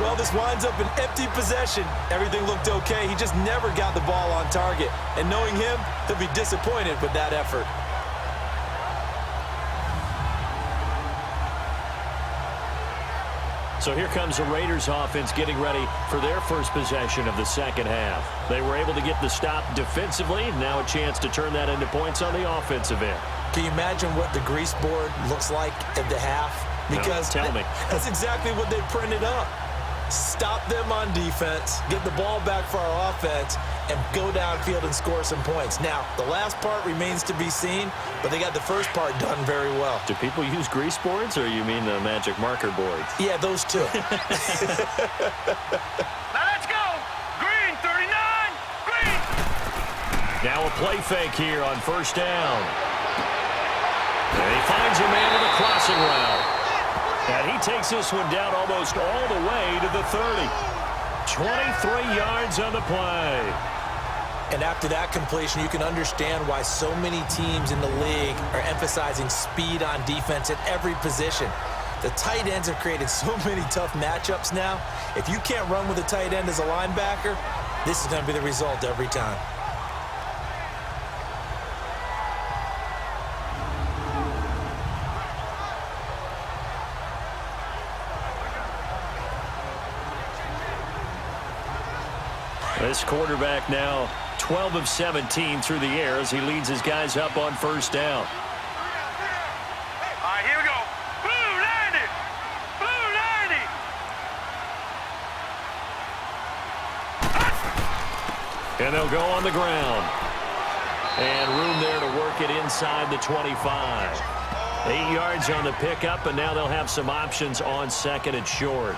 Well, this winds up an empty possession. Everything looked okay. He just never got the ball on target. And knowing him, he'll be disappointed with that effort. So here comes the Raiders offense getting ready for their first possession of the second half. They were able to get the stop defensively. Now a chance to turn that into points on the offensive end. Can you imagine what the grease board looks like at the half? Because no, tell me. That's exactly what they printed up. Stop them on defense, get the ball back for our offense, and go downfield and score some points. Now, the last part remains to be seen, but they got the first part done very well. Do people use grease boards, or you mean the magic marker boards? Yeah, those two. Now let's go. Green, 39. Green. Now a play fake here on first down. And he finds a man with a crossing route. And he takes this one down almost all the way to the 30. 23 yards on the play. And after that completion, you can understand why so many teams in the league are emphasizing speed on defense at every position. The tight ends have created so many tough matchups now. If you can't run with a tight end as a linebacker, this is going to be the result every time. This quarterback now 12 of 17 through the air as he leads his guys up on first down. All right, here we go. Blue 90. Blue 90. And they'll go on the ground. And room there to work it inside the 25. 8 yards on the pickup, and now they'll have some options on second and short.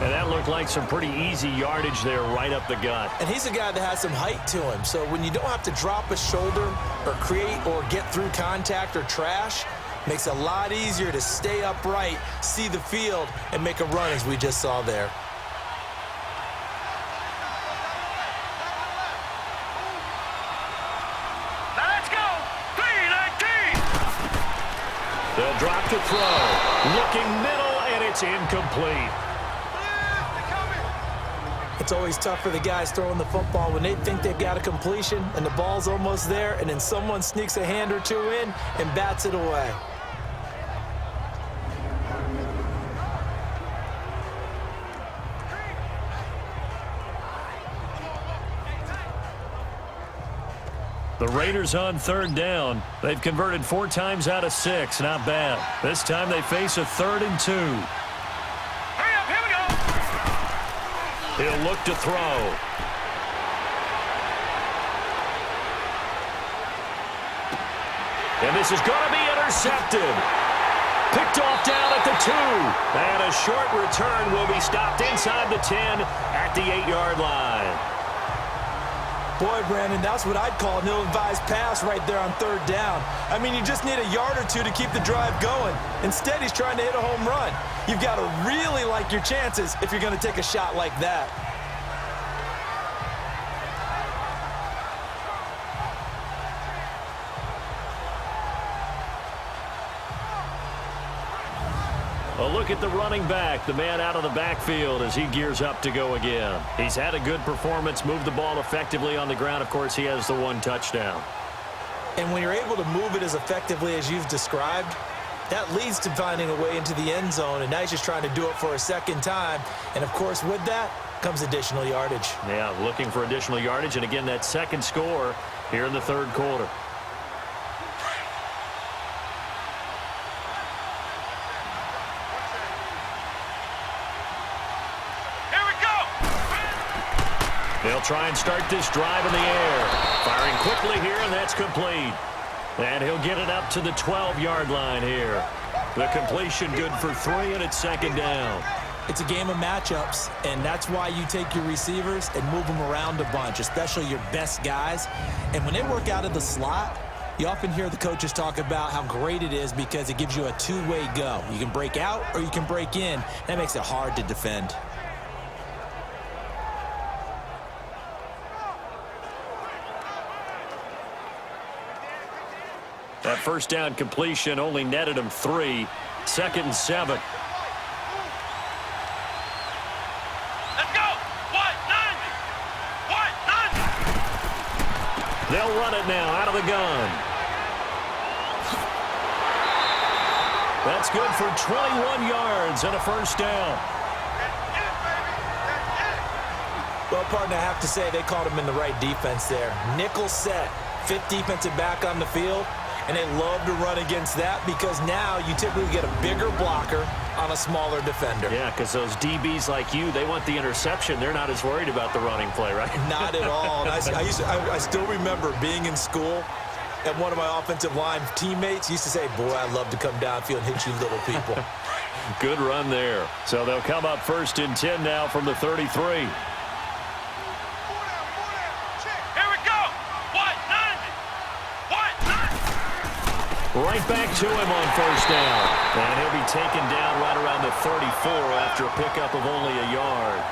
And that looked like some pretty easy yardage there right up the gut. And he's a guy that has some height to him. So when you don't have to drop a shoulder or create or get through contact or trash, makes it a lot easier to stay upright, see the field, and make a run as we just saw there. Now let's go. 319. They'll drop to throw. Looking middle, and it's incomplete. It's always tough for the guys throwing the football when they think they've got a completion and the ball's almost there, and then someone sneaks a hand or two in and bats it away. The Raiders on third down. They've converted 4 times out of 6. Not bad. This time they face a 3rd and 2. Hurry up, here we go. He'll look to throw. And this is going to be intercepted. Picked off down at the 2. And a short return will be stopped inside the 10 at the 8-yard line. Boy, Brandon, that's what I'd call an ill-advised pass right there on third down. I mean, you just need a yard or two to keep the drive going. Instead, he's trying to hit a home run. You've got to really like your chances if you're going to take a shot like that. A look at the running back, the man out of the backfield as he gears up to go again. He's had a good performance, moved the ball effectively on the ground. Of course, he has the 1 touchdown. And when you're able to move it as effectively as you've described, that leads to finding a way into the end zone, and now he's just trying to do it for a second time. And, of course, with that comes additional yardage. Yeah, looking for additional yardage, and again, that second score here in the third quarter. Here we go. They'll try and start this drive in the air. Firing quickly here, and that's complete. And he'll get it up to the 12-yard line here. The completion good for 3, and it's second down. It's a game of matchups, and that's why you take your receivers and move them around a bunch, especially your best guys. And when they work out of the slot, You often hear the coaches talk about how great it is because it gives you a two-way go. You can break out or you can break in. That makes it hard to defend. That first down completion only netted him 3. 2nd and 7. Let's go. What? 90. What? 90. They'll run it now out of the gun. That's good for 21 yards and a first down. Well, partner, I have to say they called him in the right defense there. Nickel set, 5th defensive back on the field. And they love to run against that because now you typically get a bigger blocker on a smaller defender. Yeah, because those DBs like you, they want the interception. They're not as worried about the running play, right? Not at all. And I still remember being in school, and one of my offensive line teammates used to say, boy, I'd love to come downfield and hit you little people. Good run there. So they'll come up 1st and 10 now from the 33. Right back to him on 1st down. And he'll be taken down right around the 34 after a pickup of only a yard.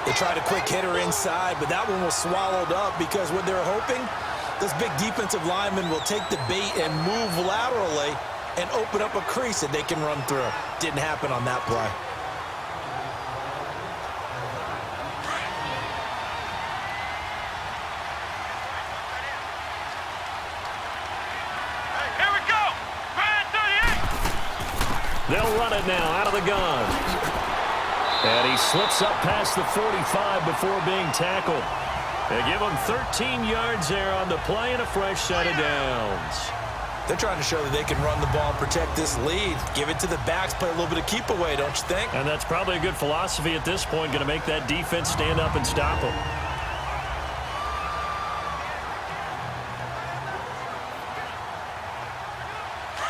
They tried a quick hitter inside, but that one was swallowed up because what they're hoping, this big defensive lineman will take the bait and move laterally and open up a crease that they can run through. Didn't happen on that play. They'll run it now out of the gun. And he slips up past the 45 before being tackled. They give him 13 yards there on the play and a fresh set of downs. They're trying to show that they can run the ball and protect this lead. Give it to the backs, play a little bit of keep away, don't you think? And that's probably a good philosophy at this point, going to make that defense stand up and stop them.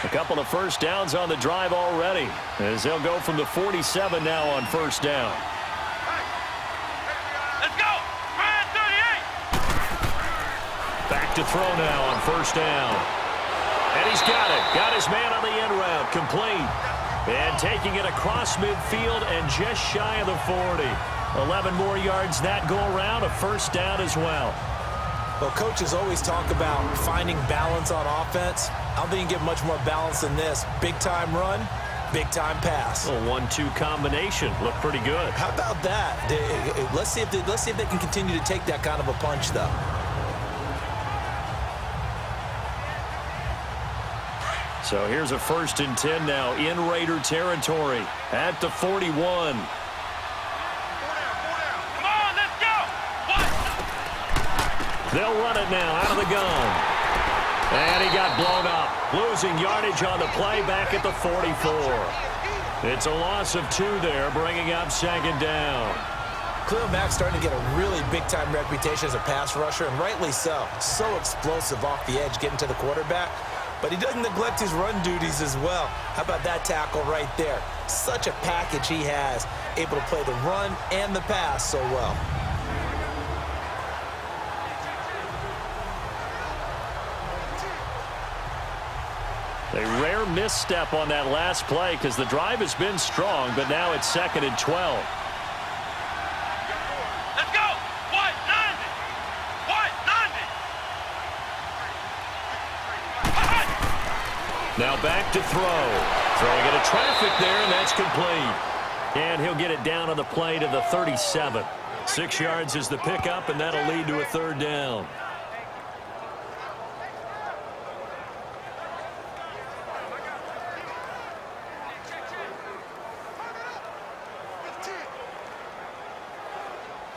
A couple of first downs on the drive already, as they'll go from the 47 now on 1st down. Let's go. Ryan 38. Back to throw now on 1st down. And he's got it. Got his man on the end route. Complete. And taking it across midfield and just shy of the 40. 11 more yards that go around. A 1st down as well. Well, coaches always talk about finding balance on offense. I don't think you can get much more balance than this. Big-time run, big-time pass. A 1-2 combination. Looked pretty good. How about that? Let's see if they can continue to take that kind of a punch, though. So here's a 1st and 10 now in Raider territory at the 41. They'll run it now out of the gun. And he got blown up. Losing yardage on the play back at the 44. It's a loss of 2 there, bringing up 2nd down. Khalil Mack's starting to get a really big-time reputation as a pass rusher, and rightly so. So explosive off the edge getting to the quarterback. But he doesn't neglect his run duties as well. How about that tackle right there? Such a package he has, able to play the run and the pass so well. A rare misstep on that last play because the drive has been strong, but now it's 2nd and 12. Let's go. What? 90. What? 90. Now back to throw. Throwing into traffic there, and that's complete. And he'll get it down on the play to the 37. 6 yards is the pickup, and that'll lead to a 3rd down.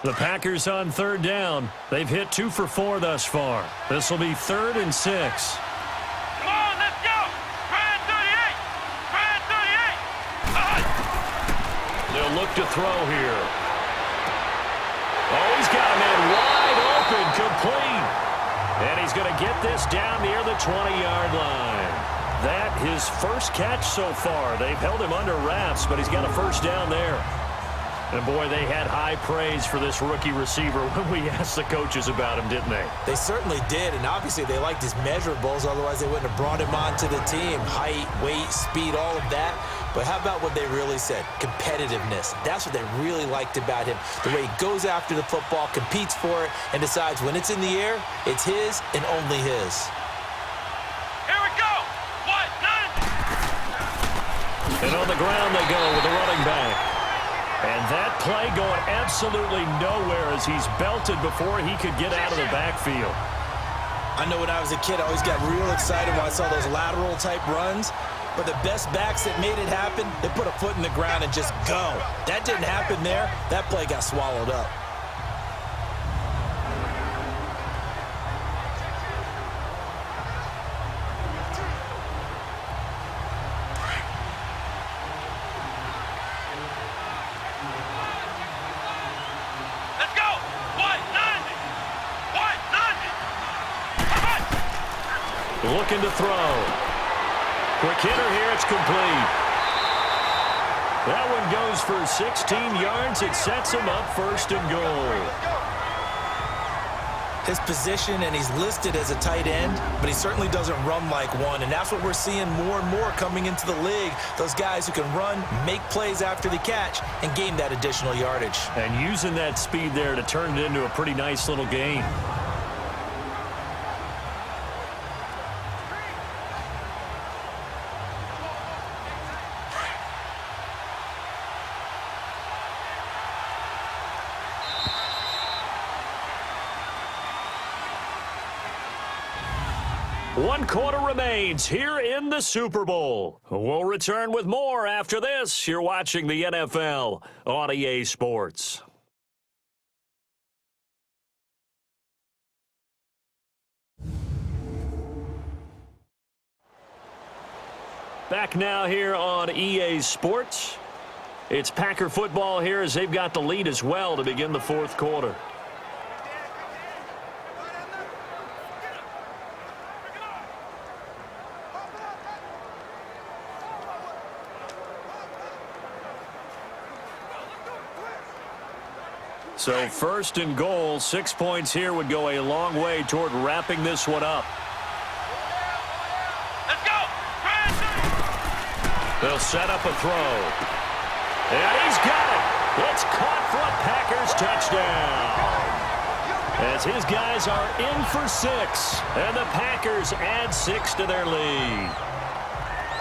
The Packers on 3rd down. They've hit 2 for 4 thus far. This will be 3rd and 6. Come on, let's go. Ryan 38. Ryan 38. They'll look to throw here. Oh, he's got a man wide open, complete. And he's going to get this down near the 20-yard line. That his first catch so far. They've held him under wraps, but he's got a 1st down there. And, boy, they had high praise for this rookie receiver when we asked the coaches about him, didn't they? They certainly did, and obviously they liked his measurables. Otherwise, they wouldn't have brought him onto the team. Height, weight, speed, all of that. But how about what they really said? Competitiveness. That's what they really liked about him. The way he goes after the football, competes for it, and decides when it's in the air, it's his and only his. Here we go. What? None. And on the ground they go with the running back. And that play going absolutely nowhere as he's belted before he could get out of the backfield. I know when I was a kid, I always got real excited when I saw those lateral-type runs. But the best backs that made it happen, they put a foot in the ground and just go. That didn't happen there. That play got swallowed up. Let's go. What? None. What? None. Looking to throw. Quick hitter here, it's complete. That one goes for 16 yards. It sets him up first and goal. His position, and he's listed as a tight end, but he certainly doesn't run like one, and that's what we're seeing more and more coming into the league. Those guys who can run, make plays after the catch, and gain that additional yardage. And using that speed there to turn it into a pretty nice little gain. One quarter remains here in the Super Bowl. We'll return with more after this. You're watching the NFL on EA Sports. Back now here on EA Sports. It's Packer football here as they've got the lead as well to begin the fourth quarter. So first and goal, 6 points here would go a long way toward wrapping this one up. Let's go. They'll set up a throw. And he's got it. It's caught for a Packers touchdown. As his guys are in for 6. And the Packers add 6 to their lead.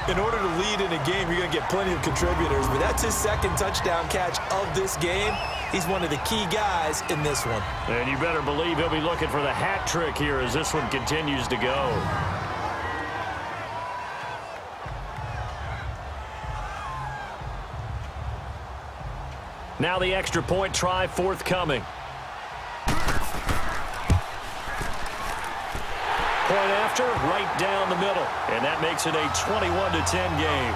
In order to lead in a game, you're going to get plenty of contributors, but that's his second touchdown catch of this game. He's one of the key guys in this one. And you better believe he'll be looking for the hat trick here as this one continues to go. Now the extra point try forthcoming. Point after, right down the middle. And that makes it a 21-10 game.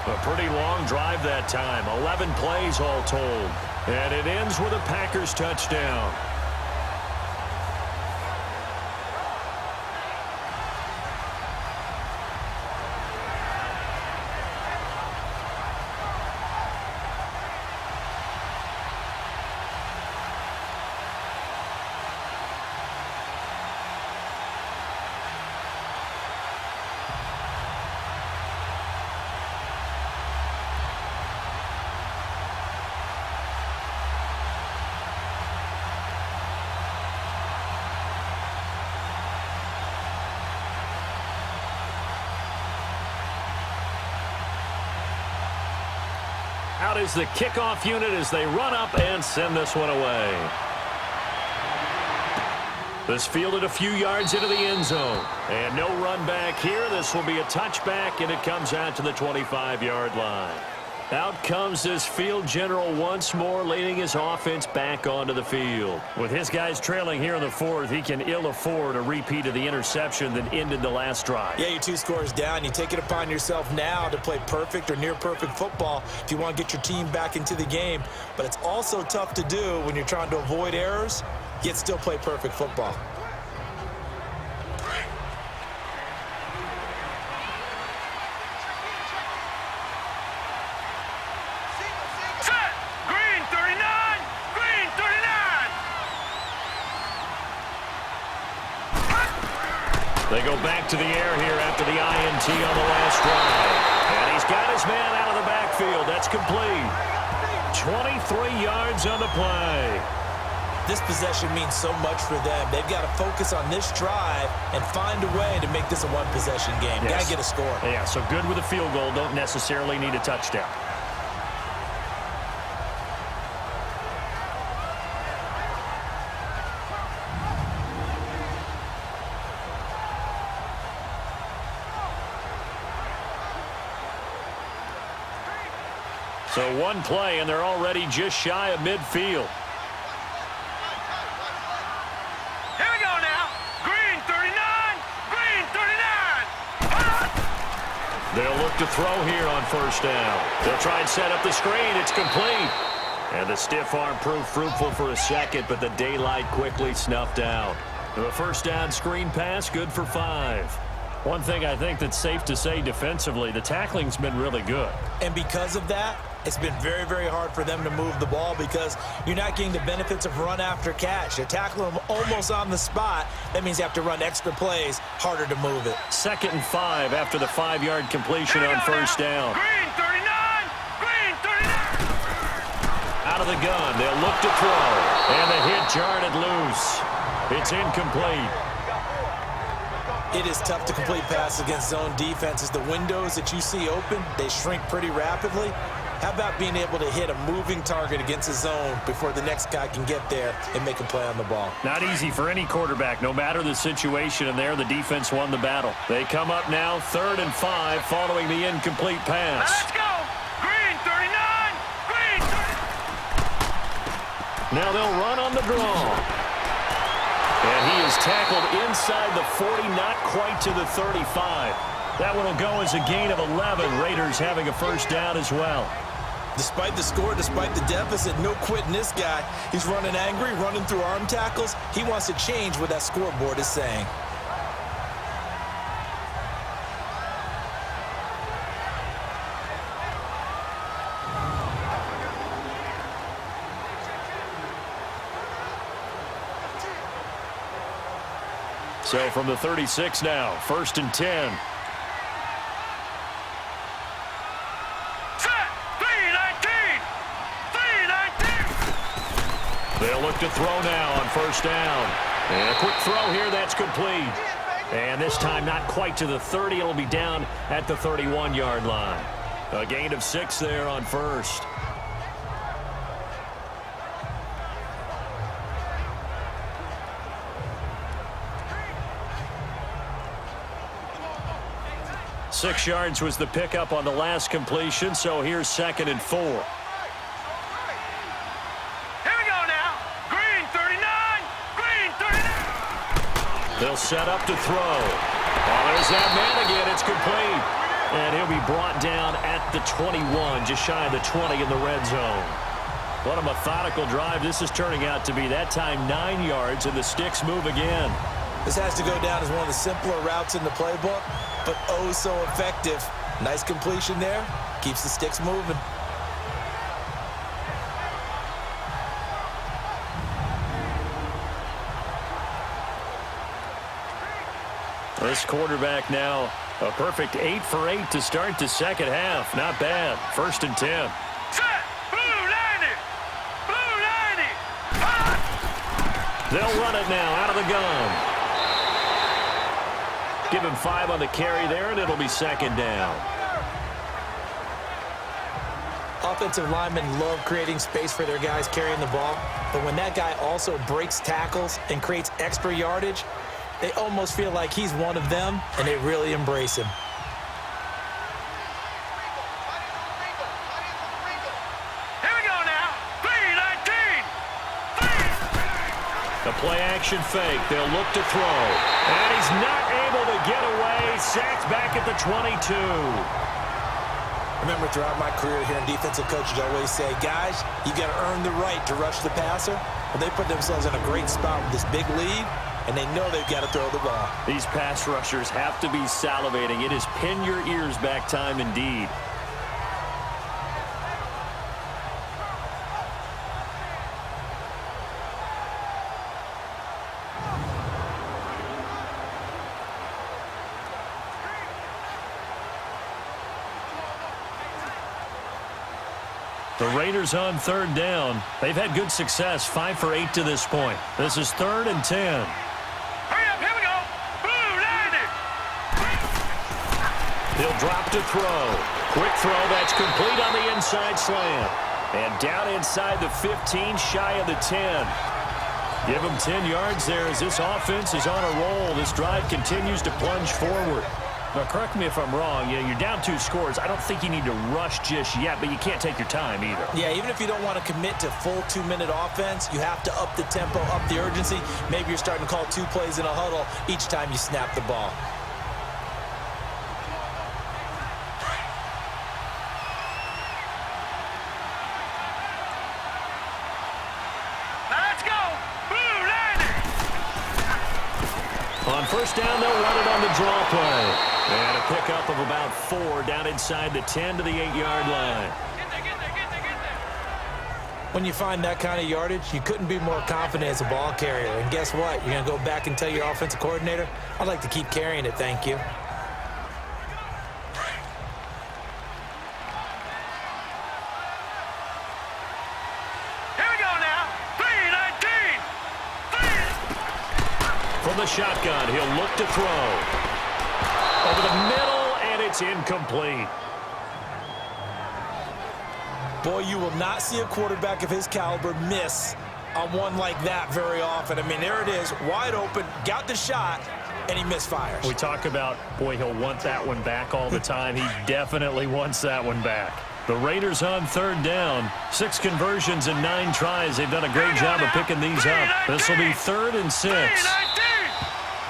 A pretty long drive that time. 11 plays all told. And it ends with a Packers touchdown. Out is the kickoff unit as they run up and send this one away. This fielded a few yards into the end zone. And no run back here. This will be a touchback, and it comes out to the 25-yard line. Out comes this field general once more, leading his offense back onto the field. With his guys trailing here in the fourth, he can ill afford a repeat of the interception that ended the last drive. Yeah, you're 2 scores down. You take it upon yourself now to play perfect or near-perfect football if you want to get your team back into the game. But it's also tough to do when you're trying to avoid errors, yet still play perfect football. go back to the air here after the INT on the last drive. And he's got his man out of the backfield. That's complete. 23 yards on the play. This possession means so much for them. They've got to focus on this drive and find a way to make this a one-possession game. Yes. Got to get a score. Yeah, so good with a field goal. Don't necessarily need a touchdown. So one play, and they're already just shy of midfield. Here we go now. Green 39. Green 39. They'll look to throw here on first down. They'll try and set up the screen. It's complete. And the stiff arm proved fruitful for a second, but the daylight quickly snuffed out. The first down screen pass, good for 5. One thing I think that's safe to say defensively, the tackling's been really good. And because of that, it's been very, very hard for them to move the ball because you're not getting the benefits of run after catch. You're tackling them almost on the spot. That means you have to run extra plays, harder to move it. 2nd and 5 after the 5-yard completion on first down. Green 39. Green 39. Out of the gun, they'll look to throw. And the hit jarred it loose. It's incomplete. It is tough to complete passes against zone defenses. The windows that you see open, they shrink pretty rapidly. How about being able to hit a moving target against a zone before the next guy can get there and make a play on the ball? Not easy for any quarterback, no matter the situation, and there the defense won the battle. They come up now 3rd and 5 following the incomplete pass. Let's go. Green 39. Green 39. Now they'll run on the draw. And he is tackled inside the 40, not quite to the 35. That one will go as a gain of 11. Raiders having a first down as well. Despite the score, despite the deficit, no quitting this guy. He's running angry, running through arm tackles. He wants to change what that scoreboard is saying. So from the 36 now, 1st and 10. Set. 319. 319. They'll look to throw now on first down. And a quick throw here, that's complete. And this time not quite to the 30. It'll be down at the 31-yard line. A gain of 6 there on first. Six yards was the pickup on the last completion, so here's 2nd and 4. Here we go now. Green 39. Green 39. They'll set up to throw. Oh, there's that man again. It's complete. And he'll be brought down at the 21, just shy of the 20 in the red zone. What a methodical drive this is turning out to be. That time 9 yards, and the sticks move again. This has to go down as one of the simpler routes in the playbook, but oh so effective. Nice completion there. Keeps the sticks moving. This quarterback now a perfect 8 for 8 to start the second half. Not bad. 1st and 10. Set. Blue 90. Blue 90. They'll run it now out of the gun. Give him 5 on the carry there, and it'll be 2nd down. Offensive linemen love creating space for their guys carrying the ball, but when that guy also breaks tackles and creates extra yardage, they almost feel like he's one of them, and they really embrace him. Here we go now. 319. A play-action fake. They'll look to throw. And he's not able to get away. Sacked back at the 22. Remember, throughout my career here in defensive coaches, I always say, guys, you got to earn the right to rush the passer. Well, they put themselves in a great spot with this big lead, and they know they've got to throw the ball. These pass rushers have to be salivating. It is pin your ears back time indeed. The Raiders on third down. They've had good success, 5 for 8 to this point. This is 3rd and 10. Hurry up, here we go. Boom, landed. He'll drop to throw. Quick throw, that's complete on the inside slant. And down inside the 15, shy of the 10. Give him 10 yards there as this offense is on a roll. This drive continues to plunge forward. Now, correct me if I'm wrong. You're down 2 scores. I don't think you need to rush just yet, but you can't take your time either. Yeah, even if you don't want to commit to full 2-minute offense, you have to up the tempo, up the urgency. Maybe you're starting to call 2 plays in a huddle each time you snap the ball. Let's go. Boom, landed. On first down, they'll run it on the draw play. And a pickup of about 4 down inside the 10 to the 8-yard line. Get there. When you find that kind of yardage, you couldn't be more confident as a ball carrier. And guess what? You're going to go back and tell your offensive coordinator, I'd like to keep carrying it, thank you. Here we go now. 3-19. From the shotgun, he'll look to throw. Over the middle, and it's incomplete. Boy, you will not see a quarterback of his caliber miss on one like that very often. I mean, there it is, wide open, got the shot, and he misfires. We talk about, boy, he'll want that one back all the time. He definitely wants that one back. The Raiders on third down. 6 conversions and 9 tries. They've done a great job of picking these up. This will be 3rd and 6. 3-19.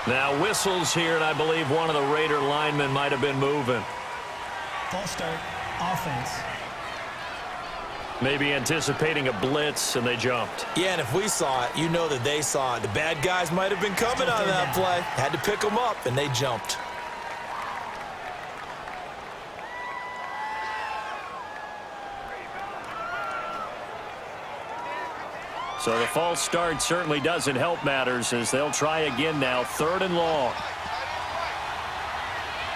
Now whistles here, and I believe one of the Raider linemen might have been moving. False start, offense. Maybe anticipating a blitz, and they jumped. Yeah, and if we saw it, you know that they saw it. The bad guys might have been coming on that play. Had to pick them up, and they jumped. So the false start certainly doesn't help matters as they'll try again now, 3rd and long.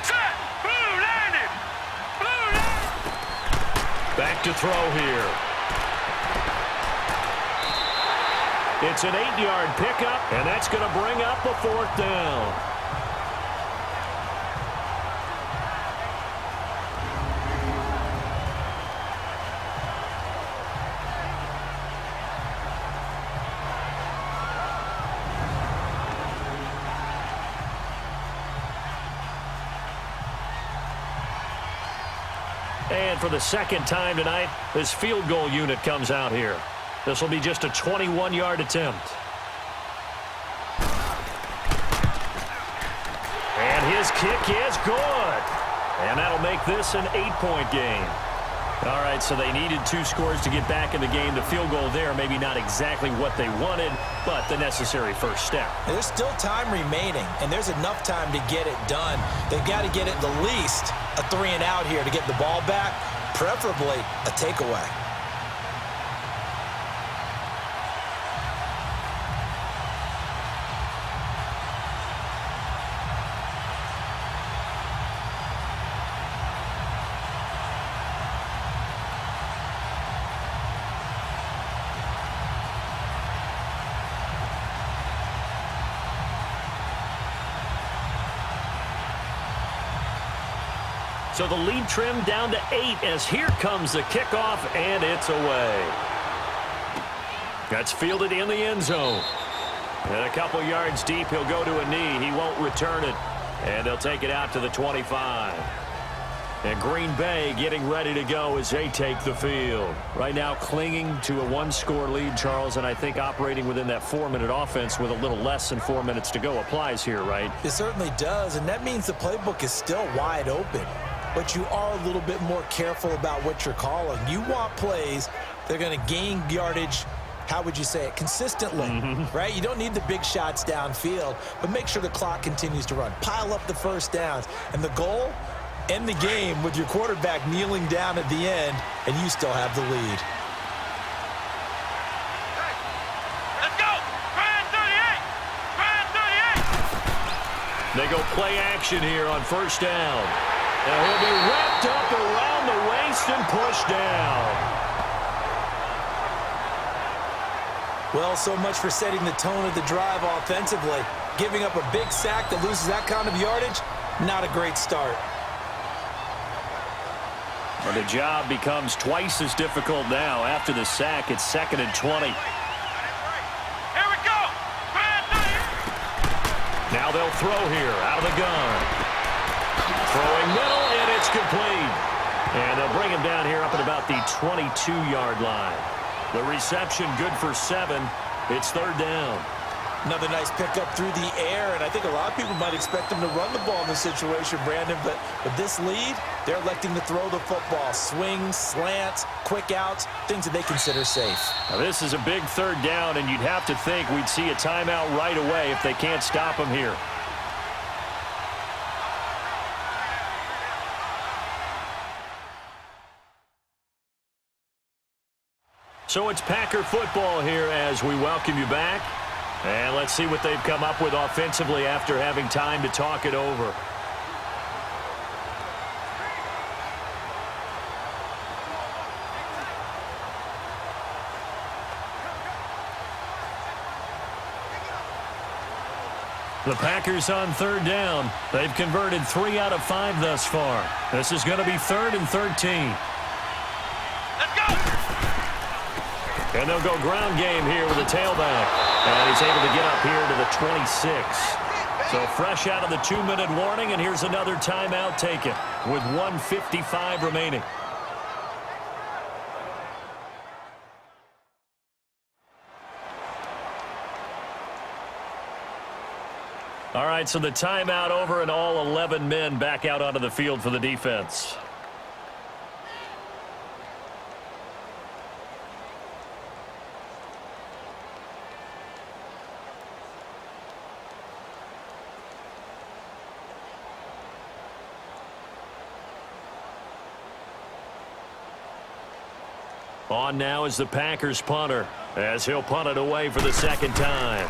Set. Boom, landed. Boom, landed. Back to throw here. It's an 8-yard pickup, and that's going to bring up a 4th down. And for the second time tonight, this field goal unit comes out here. This will be just a 21-yard attempt. And his kick is good. And that'll make this an 8-point game. All right, so they needed 2 scores to get back in the game. The field goal there, maybe not exactly what they wanted, but the necessary first step. There's still time remaining, and there's enough time to get it done. They've got to get it the least a 3-and-out here to get the ball back, preferably a takeaway. So the lead trimmed down to 8 as here comes the kickoff, and it's away. That's fielded in the end zone. And a couple yards deep, he'll go to a knee. He won't return it. And they'll take it out to the 25. And Green Bay getting ready to go as they take the field. Right now clinging to a 1-score lead, Charles, and I think operating within that 4-minute offense with a little less than 4 minutes to go applies here, right? It certainly does, and that means the playbook is still wide open. But you are a little bit more careful about what you're calling. You want plays that are going to gain yardage, how would you say it, consistently, right? You don't need the big shots downfield, but make sure the clock continues to run. Pile up the first downs. And the goal, end the game with your quarterback kneeling down at the end, and you still have the lead. Let's go. Grand 38. They go play action here on first down. And he'll be wrapped up around the waist and pushed down. Well, so much for setting the tone of the drive offensively. Giving up a big sack that loses that kind of yardage, not a great start. But the job becomes twice as difficult now. After the sack, it's 2nd and 20. Here we go. Now they'll throw here out of the gun. Throwing middle, and it's complete. And they'll bring him down here up at about the 22-yard line. The reception good for 7. It's 3rd down. Another nice pickup through the air, and I think a lot of people might expect him to run the ball in this situation, Brandon, but with this lead, they're electing to throw the football. Swings, slants, quick outs, things that they consider safe. Now this is a big 3rd down, and you'd have to think we'd see a timeout right away if they can't stop him here. So it's Packer football here as we welcome you back. And let's see what they've come up with offensively after having time to talk it over. The Packers on 3rd down. They've converted 3 out of 5 thus far. This is going to be 3rd and 13. Let's go. And they'll go ground game here with a tailback. And he's able to get up here to the 26. So fresh out of the 2-minute warning, and here's another timeout taken with 1:55 remaining. All right, so the timeout over, and all 11 men back out onto the field for the defense. On now is the Packers punter, as he'll punt it away for the 2nd time.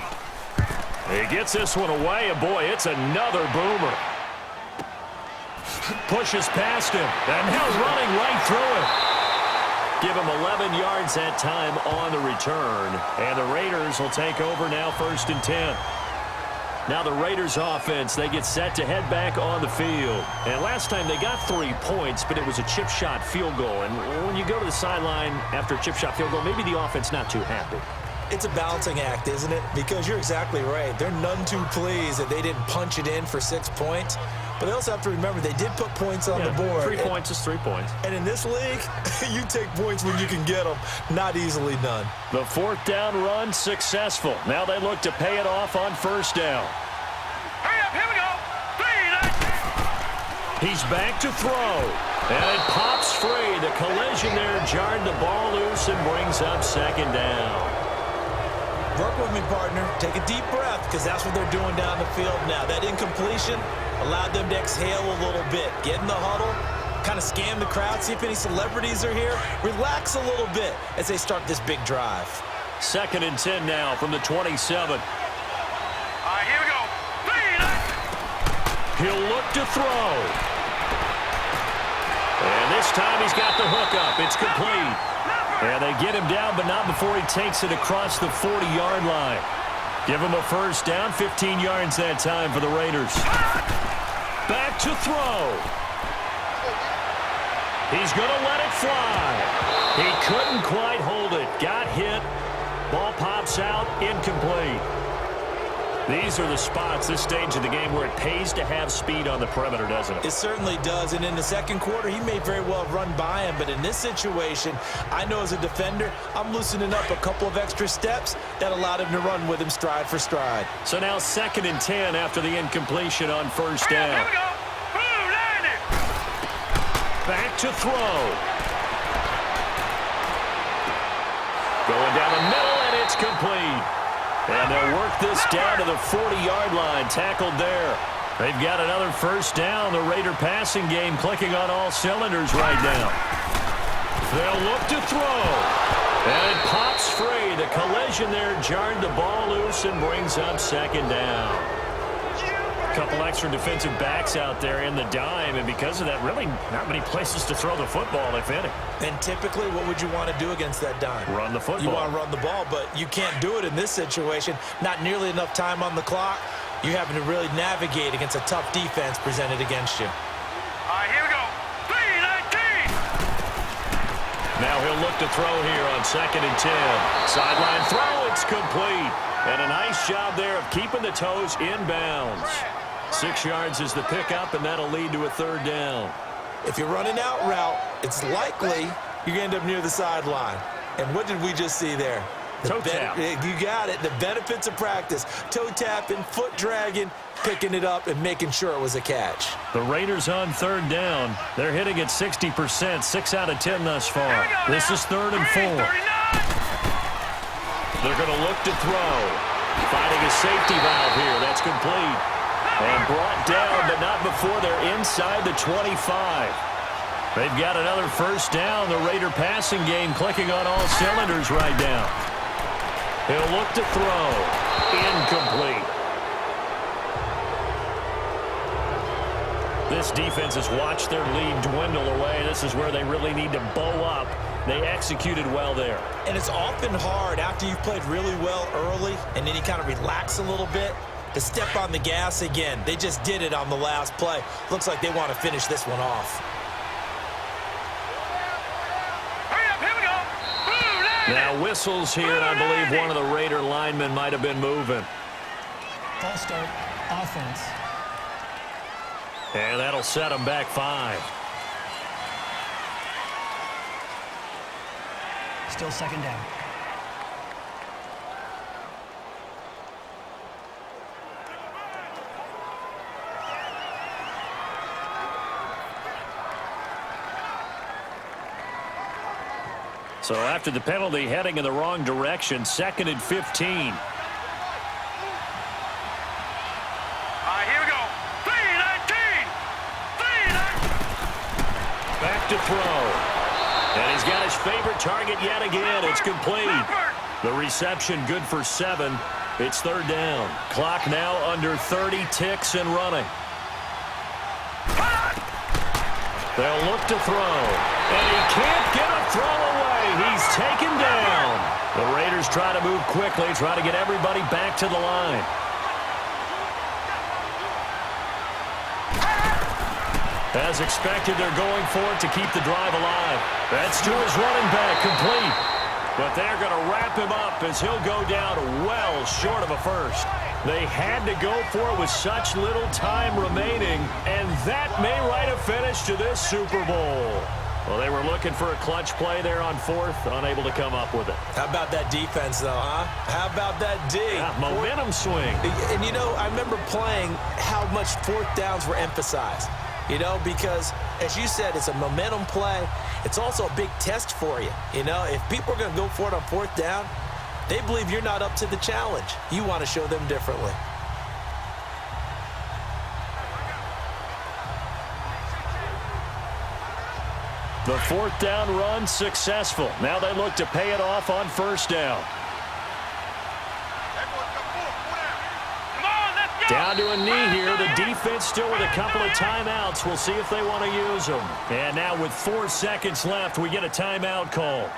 He gets this one away, and boy, it's another boomer. Pushes past him, and now running right through it. Give him 11 yards that time on the return, and the Raiders will take over now 1st and 10. Now the Raiders offense, they get set to head back on the field. And last time they got 3 points, but it was a chip shot field goal. And when you go to the sideline after a chip shot field goal, maybe the offense not too happy. It's a balancing act, isn't it? Because you're exactly right. They're none too pleased that they didn't punch it in for 6 points. But they also have to remember they did put points on the board. 3 points is 3 points. And in this league, you take points when you can get them. Not easily done. The 4th down run successful. Now they look to pay it off on 1st down. Hurry up, here we go. 3, He's back to throw. And it pops free. The collision there jarred the ball loose and brings up 2nd down. Work with me, partner. Take a deep breath, because that's what they're doing down the field now. That incompletion allowed them to exhale a little bit. Get in the huddle, kind of scan the crowd, see if any celebrities are here. Relax a little bit as they start this big drive. 2nd and 10 now from the 27. All right, here we go. 3, He'll look to throw. And this time he's got the hook up. It's complete. And they get him down, but not before he takes it across the 40-yard line. Give him a 1st down, 15 yards that time for the Raiders. Back to throw. He's going to let it fly. He couldn't quite hold it. Got hit. Ball pops out, incomplete. These are the spots, this stage of the game, where it pays to have speed on the perimeter, doesn't it? It certainly does, and in the 2nd quarter, he may very well have run by him, but in this situation, I know as a defender, I'm loosening up a couple of extra steps that allowed him to run with him stride for stride. So now 2nd and 10 after the incompletion on 1st down. here we go. Boom, landed. Back to throw. Going down the middle, and it's complete. And they'll work this down to the 40-yard line, tackled there. They've got another 1st down. The Raider passing game clicking on all cylinders right now. They'll look to throw. And it pops free. The collision there jarred the ball loose and brings up 2nd down. Couple extra defensive backs out there in the dime, and because of that, really not many places to throw the football, if any. And typically, what would you want to do against that dime? Run the football. You want to run the ball, but you can't do it in this situation. Not nearly enough time on the clock. You're having to really navigate against a tough defense presented against you. All right, here we go. 3-19. Now he'll look to throw here on 2nd and 10. Sideline throw, it's complete. And a nice job there of keeping the toes in bounds. 6 yards is the pickup, and that'll lead to a 3rd down. If you're running out route, it's likely you're going to end up near the sideline. And what did we just see there? Toe tap. You got it. The benefits of practice. Toe tapping, foot dragging, picking it up, and making sure it was a catch. The Raiders on 3rd down. They're hitting at 60%, 6 out of 10 thus far. This is 3rd and 4. They're going to look to throw. Finding a safety valve here. That's complete. And brought down, but not before they're inside the 25. They've got another 1st down. The Raider passing game clicking on all cylinders right now. He'll look to throw. Incomplete. This defense has watched their lead dwindle away. This is where they really need to bow up. They executed well there. And it's often hard after you've played really well early and then you kind of relax a little bit to step on the gas again. They just did it on the last play. Looks like they want to finish this one off. Hurry up, here we go. Now whistles here, and I believe one of the Raider linemen might have been moving. False start, offense. And that'll set them back 5. Still 2nd down. So after the penalty, heading in the wrong direction, 2nd and 15. All right, here we go. 3-19. Back to throw. And he's got his favorite target yet again. It's complete. The reception good for 7. It's 3rd down. Clock now under 30 ticks and running. They'll look to throw. And he can't get a throw away. He's taken down. The Raiders try to move quickly, try to get everybody back to the line. As expected, they're going for it to keep the drive alive. That's to his running back, complete. But they're going to wrap him up as he'll go down well short of a 1st. They had to go for it with such little time remaining, and that may write a finish to this Super Bowl. Well, they were looking for a clutch play there on 4th, unable to come up with it. How about that defense, though, huh? How about that D? Yeah, momentum swing. And, you know, I remember playing how much 4th downs were emphasized. You know, because, as you said, it's a momentum play. It's also a big test for you. You know, if people are going to go for it on 4th down, they believe you're not up to the challenge. You want to show them differently. The 4th down run successful. Now they look to pay it off on 1st down. Down to a knee here. The defense still with a couple of timeouts. We'll see if they want to use them. And now with 4 seconds left, we get a timeout call.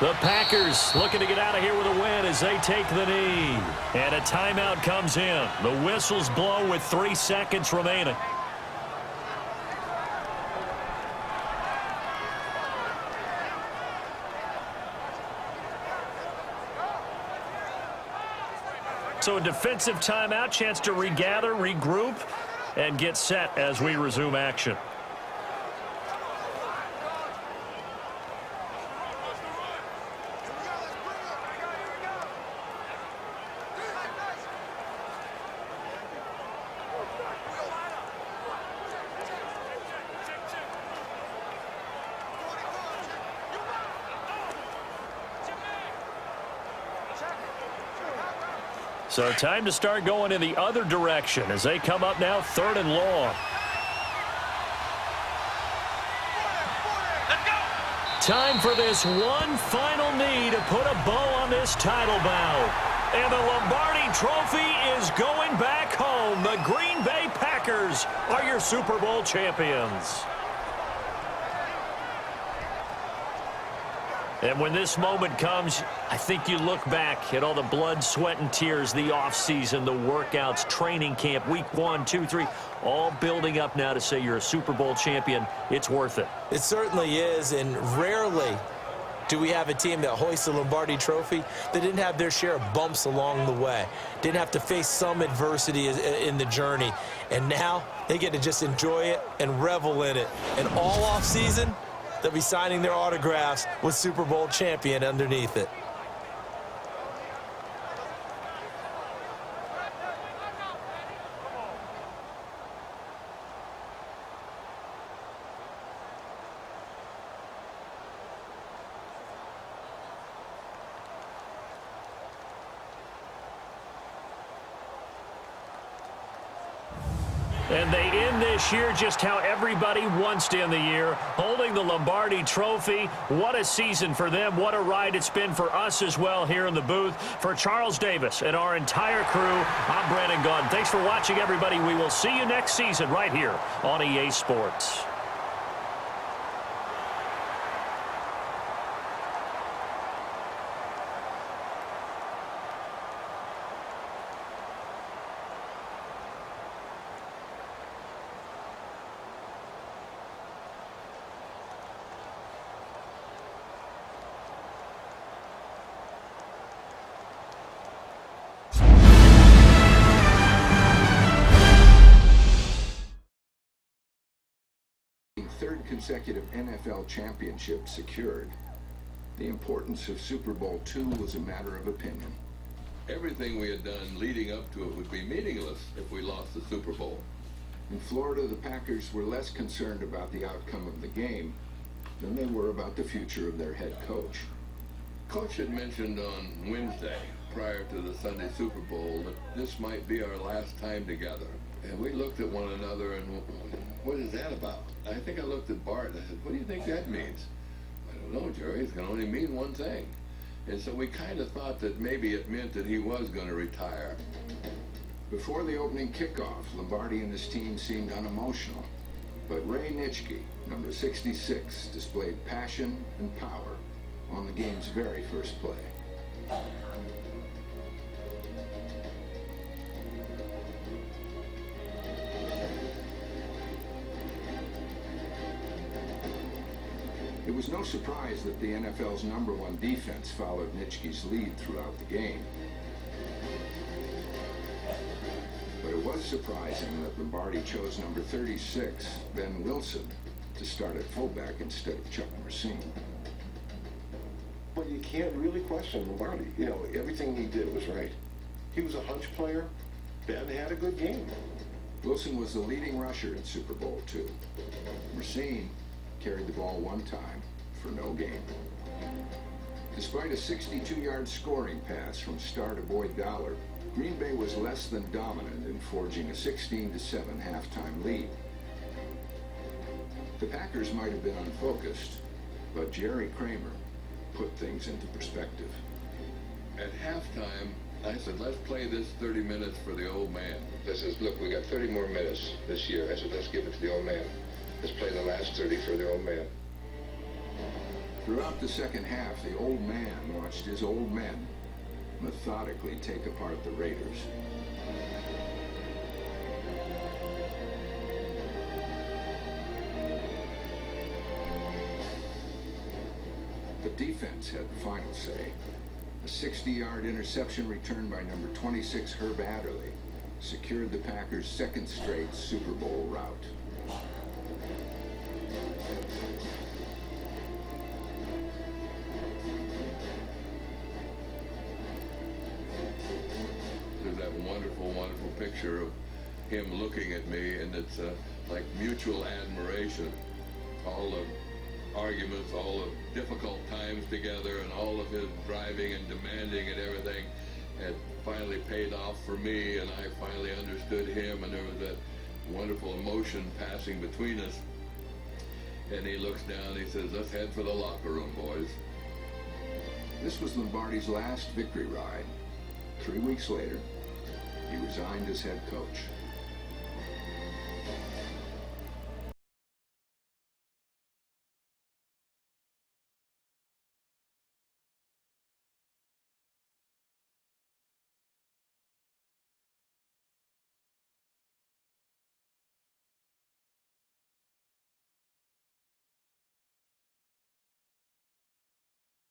The Packers looking to get out of here with a win as they take the knee. And a timeout comes in. The whistles blow with 3 seconds remaining. So a defensive timeout, chance to regather, regroup. and get set as we resume action. So time to start going in the other direction as they come up now 3rd and long. Time for this one final knee to put a bow on this title bout. And the Lombardi Trophy is going back home. The Green Bay Packers are your Super Bowl champions. And when this moment comes, I think you look back at all the blood, sweat, and tears, the offseason, the workouts, training camp, week 1, 2, 3, all building up now to say you're a Super Bowl champion. It's worth it. It certainly is, and rarely do we have a team that hoists the Lombardi Trophy that didn't have their share of bumps along the way, didn't have to face some adversity in the journey, and now they get to just enjoy it and revel in it. And all offseason, they'll be signing their autographs with Super Bowl champion underneath it. And they end this year just how everybody wants to end the year, holding the Lombardi Trophy. What a season for them. What a ride it's been for us as well here in the booth. For Charles Davis and our entire crew, I'm Brandon Gaudin. Thanks for watching, everybody. We will see you next season right here on EA Sports. Third consecutive NFL championship secured, the importance of Super Bowl II was a matter of opinion. Everything we had done leading up to it would be meaningless if we lost the Super Bowl. In Florida, the Packers were less concerned about the outcome of the game than they were about the future of their head coach. Coach had mentioned on Wednesday, prior to the Sunday Super Bowl, that this might be our last time together. And we looked at one another and, what is that about? I think I looked at Bart and I said, what do you think that means? I don't know, Jerry. It can only mean one thing. And so we kind of thought that maybe it meant that he was going to retire. Before the opening kickoff, Lombardi and his team seemed unemotional. But Ray Nitschke, number 66, displayed passion and power on the game's very first play. It was no surprise that the NFL's #1 defense followed Nitschke's lead throughout the game. But it was surprising that Lombardi chose number 36, Ben Wilson, to start at fullback instead of Chuck Mersine. Well, you can't really question Lombardi. You know, everything he did was right. He was a hunch player. Ben had a good game. Wilson was the leading rusher in Super Bowl II. Mersine carried the ball one time for no gain. Despite a 62-yard scoring pass from star to Boyd Dollar, Green Bay was less than dominant in forging a 16-7 halftime lead. The Packers might have been unfocused, but Jerry Kramer put things into perspective. At halftime, I said, let's play this 30 minutes for the old man. I says, look, we got 30 more minutes this year. I said, let's give it to the old man. Let's play the last 30 for the old man. Throughout the second half, the old man watched his old men methodically take apart the Raiders. The defense had the final say. A 60-yard interception returned by number 26, Herb Adderley, secured the Packers' second straight Super Bowl rout. There's that wonderful, wonderful picture of him looking at me, and it's like mutual admiration. All the arguments, all the difficult times together, and all of his driving and demanding and everything had finally paid off for me, and I finally understood him, and there was that wonderful emotion passing between us. And he looks down, he says, "Let's head for the locker room, boys." This was Lombardi's last victory ride. 3 weeks later, he resigned as head coach.